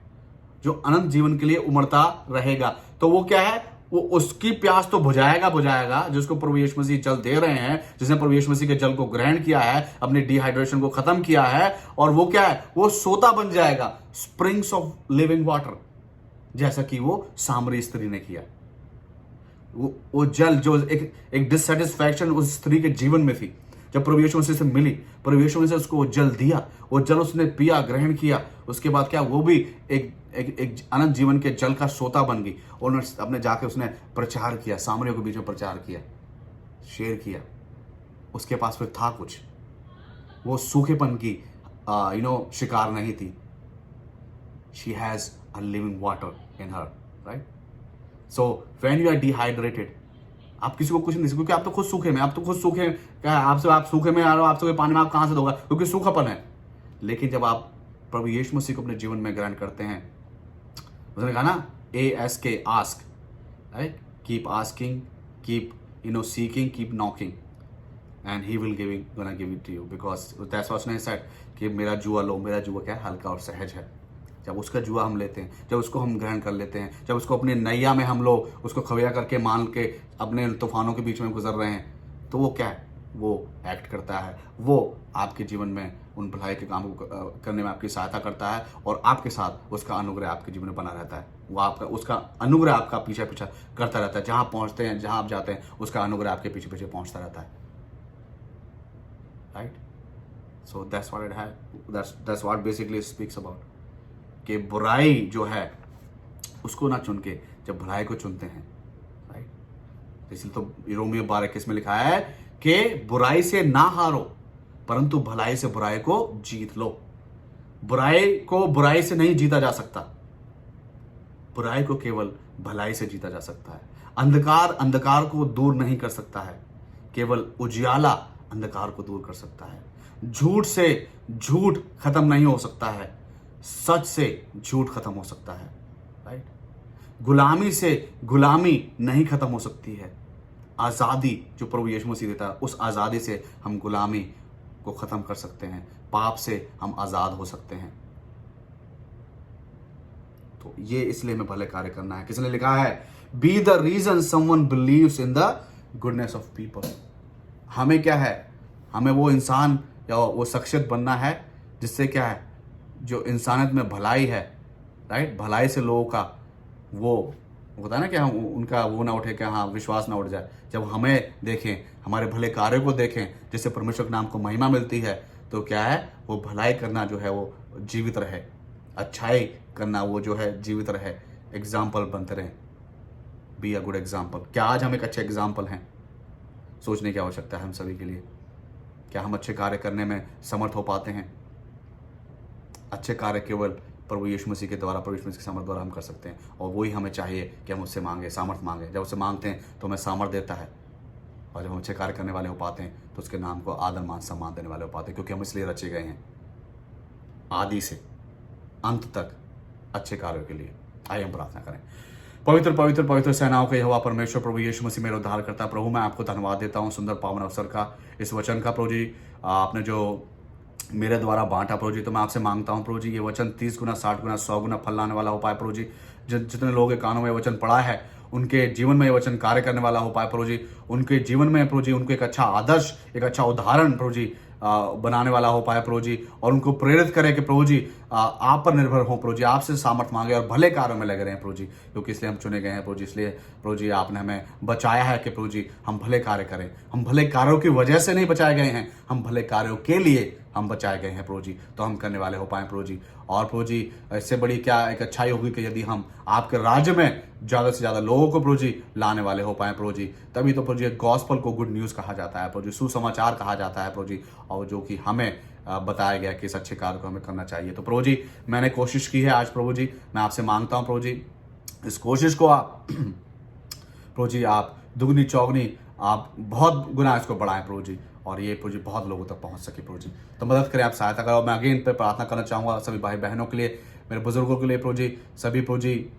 S1: जो अनंत जीवन के लिए उमड़ता रहेगा। तो वो क्या है, वो उसकी प्यास तो बुझाएगा, जिसको प्रभु यीशु मसीह जल दे रहे हैं, जिसने प्रभु यीशु मसीह के जल को ग्रहण किया है, अपनी डिहाइड्रेशन को खत्म किया है, और वो क्या है, वो सोता बन जाएगा, स्प्रिंग्स ऑफ लिविंग वाटर, जैसा कि वो सामरी स्त्री ने किया। वो जल जो एक डिससेटिस्फैक्शन उस स्त्री के जीवन में थी, जब प्रभु यीशु मसीह से मिली, प्रभु यीशु मसीह उसको वो जल दिया, वो जल उसने पिया, ग्रहण किया, उसके बाद क्या, वो भी एक अनंत जीवन के जल का सोता बन गई। और अपने जाके उसने प्रचार किया, सामरियों के बीच में प्रचार किया, शेयर किया। उसके पास फिर था कुछ, वो सूखेपन की शिकार नहीं थी। She has a living water in her, right. So when you are dehydrated, आप किसी को कुछ नहीं, क्योंकि आप तो खुद सूखे में, आप सूखे में आ रहे हो, आपसे पानी में आप कहां से दोगा, क्योंकि सूखापन है। लेकिन जब आप प्रभु यीशु मसीह को अपने जीवन में ग्रहण करते हैं, उसने कहा ना, ASK, ask, right, keep asking, keep seeking, keep knocking, and he will gonna give it to you, because that's what उसने सेड कि मेरा जुआ लो, मेरा जुआ क्या है, हल्का और सहज है। जब उसका जुआ हम लेते हैं, जब उसको हम ग्रहण कर लेते हैं, जब उसको अपनी नैया में हम लोग उसको खवैया करके मान के अपने तूफानों के बीच में गुजर रहे हैं, तो वो क्या है, वो एक्ट करता है, वो आपके जीवन में उन भलाई के काम को करने में आपकी सहायता करता है, और आपके साथ उसका अनुग्रह आपके जीवन में बना रहता है। वो उसका अनुग्रह आपका पीछा करता रहता है। जहां पहुंचते हैं, जहां आप जाते हैं, उसका अनुग्रह आपके पीछे पीछे पहुंचता रहता है, right. So that's what it है, that's what basically speaks about, कि बुराई जो है उसको ना चुन के जब भलाई को चुनते हैं, राइट। इसलिए तो रोमियो 12:21 में लिखा है कि बुराई से ना हारो, परंतु भलाई से बुराई को जीत लो। बुराई को बुराई से नहीं जीता जा सकता, बुराई को केवल भलाई से जीता जा सकता है। अंधकार अंधकार को दूर नहीं कर सकता है, केवल उजियाला अंधकार को दूर कर सकता है। झूठ से झूठ खत्म नहीं हो सकता है, सच से झूठ खत्म हो सकता है, राइट। गुलामी से गुलामी नहीं खत्म हो सकती है। आजादी जो प्रभु यीशु मसीह देता है, उस आजादी से हम गुलामी को खत्म कर सकते हैं, पाप से हम आजाद हो सकते हैं। तो ये इसलिए हमें भले कार्य करना है। किसने लिखा है, be the reason someone believes in the goodness of people. हमें क्या है, हमें वो इंसान या वो शख्सियत बनना है जिससे क्या है, जो इंसानियत में भलाई है, राइट, भलाई से लोगों का वो होता है ना कि हम उनका वो ना उठे, कि हाँ विश्वास ना उठ जाए। जब हमें देखें, हमारे भले कार्य को देखें, जिससे परमेश्वर के नाम को महिमा मिलती है, तो क्या है, वो भलाई करना जो है वो जीवित रहे, अच्छाई करना वो जो है जीवित रहे, एग्जाम्पल बनते रहे। B a good example. क्या आज हम एक अच्छे एग्जाम्पल हैं? सोचने की आवश्यकता है हम सभी के लिए। क्या हम अच्छे कार्य करने में समर्थ हो पाते हैं? अच्छे कार्य केवल प्रभु यीशु मसीह के द्वारा, प्रभु यीशु मसीह के सामर्थ द्वारा हम कर सकते हैं, और वही हमें चाहिए कि हम उससे मांगे, सामर्थ मांगे। जब उससे मांगते हैं तो हमें सामर्थ देता है, और जब हम अच्छे कार्य करने वाले हो पाते हैं तो उसके नाम को आदर मान सम्मान देने वाले हो पाते हैं, क्योंकि हम इसलिए रचे गए हैं आदि से अंत तक अच्छे कार्यों के लिए। आइए हम प्रार्थना करें। पवित्र पवित्र पवित्र सेनाओं के यहोवा परमेश्वर प्रभु यीशु मसीह मेरा उद्धार करता है। प्रभु मैं आपको धन्यवाद देता हूँ सुंदर पावन अवसर का, इस वचन का। प्रभु जी आपने जो मेरे द्वारा बांटा प्रभु जी, तो मैं आपसे मांगता हूँ प्रभु जी ये वचन 30 गुना 60 गुना 100 गुना फल लाने वाला हो पाए प्रभु जी। जितने लोगों के कानों में वचन पड़ा है उनके जीवन में ये वचन कार्य करने वाला हो पाए प्रभु जी। उनके जीवन में प्रभु जी उनको एक अच्छा आदर्श, एक अच्छा उदाहरण प्रभु जी बनाने वाला हो पाए प्रभु जी, और उनको प्रेरित करे कि प्रभु जी आप पर निर्भर हो प्रभु जी, आपसे सामर्थ मांगे और भले कार्यों में लगे रहे हैं प्रभु जी, क्योंकि इसलिए हम चुने गए हैं प्रभु जी। इसलिए प्रभु जी आपने हमें बचाया है कि प्रभु जी हम भले कार्य करें। हम भले कार्यों की वजह से नहीं बचाए गए हैं, हम भले कार्यों के लिए हम बचाए गए हैं प्रभु जी, तो हम करने वाले हो पाए प्रभु जी। और प्रभु जी इससे बड़ी क्या एक अच्छाई होगी कि यदि हम आपके राज्य में ज़्यादा से ज़्यादा लोगों को प्रभु जी लाने वाले हो पाए प्रभु जी। तभी तो प्रभु जी गॉस्पल को गुड न्यूज़ कहा जाता है प्रभु जी, सुसमाचार कहा जाता है प्रभु जी, और जो कि हमें बताया गया कि इस अच्छे कार्य को हमें करना चाहिए। तो प्रभु जी मैंने कोशिश की है आज प्रभु जी, मैं आपसे मांगता हूँ प्रभु जी इस कोशिश को आप प्रभु जी आप दुगनी चौगनी आप बहुत गुना इसको बढ़ाएं प्रभु जी, और ये प्रभु जी बहुत लोगों तक पहुंच सके प्रभु जी। तो मदद करें, आप सहायता करो। मैं अगेन पे प्रार्थना करना चाहूँगा सभी भाई बहनों के लिए, मेरे बुजुर्गों के लिए प्रभु जी, सभी प्रभु जी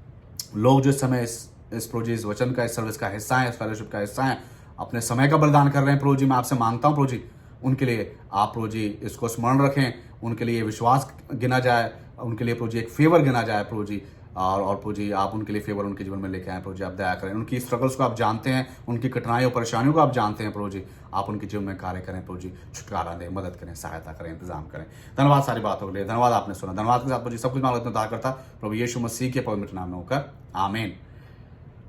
S1: लोग जो इस समय इस प्रभु जी इस वचन का, इस सर्विस का हिस्सा है, इस फेलोशिप का हिस्सा है, अपने समय का बलिदान कर रहे हैं प्रभु जी। मैं आपसे मांगता हूँ प्रभु जी उनके लिए आप प्रभु जी इसको स्मरण रखें, उनके लिए विश्वास गिना जाए, उनके लिए प्रभु जी एक फेवर गिना जाए प्रभु जी, और प्रभु जी आप उनके लिए फेवर उनके जीवन में लेके आए प्रभु जी। आप दया करें, उनकी स्ट्रगल्स को आप जानते हैं, उनकी कठिनाइयों परेशानियों को आप जानते हैं प्रभु जी, आप उनके जीवन में कार्य करें प्रभु जी, छुटकारा दें, मदद करें, सहायता करें, इंतजाम करें। धन्यवाद सारी बातों के लिए, धन्यवाद आपने सुना, धन्यवाद के साथ प्रभु जी सब कुछ मांगता उद्धार करता प्रभु यीशु मसीह के पवित्र नाम में होकर आमीन।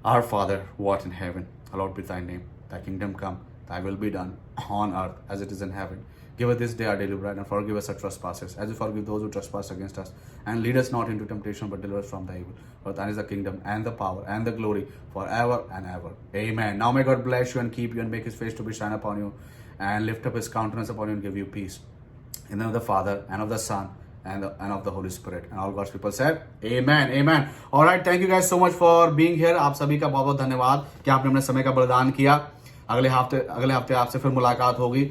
S1: Our Father who art in heaven, hallowed be thy name, thy kingdom come, thy will be done on earth as it is in heaven. Give us this day our daily bread, and forgive us our trespasses, as we forgive those who trespass against us. And lead us not into temptation, but deliver us from the evil. For thine is the kingdom, and the power, and the glory, forever and ever. Amen. Now may God bless you and keep you, and make his face to be shine upon you, and lift up his countenance upon you, and give you peace. In the name of the Father, and of the Son, and of the Holy Spirit. And all God's people said, Amen, Amen. All right, thank you guys so much for being here. आप सभी का बहुत बहुत धन्यवाद कि आपने अपने समय का बलिदान किया। अगले हफ्ते आपसे फिर मुलाकात होगी।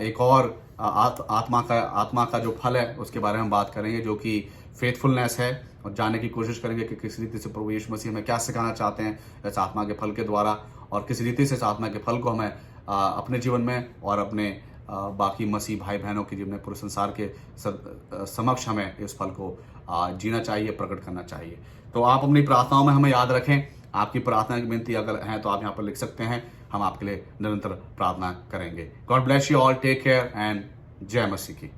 S1: एक और आत्मा का जो फल है उसके बारे में बात करेंगे, जो कि फेथफुलनेस है, और जानने की कोशिश करेंगे कि किस रीति से प्रभु यीशु मसीह हमें क्या सिखाना चाहते हैं इस आत्मा के फल के द्वारा, और किस रीति से इस आत्मा के फल को हमें अपने जीवन में और अपने बाकी मसीह भाई बहनों के जीवन में, पूरे संसार के समक्ष हमें इस फल को जीना चाहिए, प्रकट करना चाहिए। तो आप अपनी प्रार्थनाओं में हमें याद रखें। आपकी प्रार्थना की विनती अगर है तो आप यहाँ पर लिख सकते हैं, हम आपके लिए निरंतर प्रार्थना करेंगे। God bless you all, take care and जय मसीह की।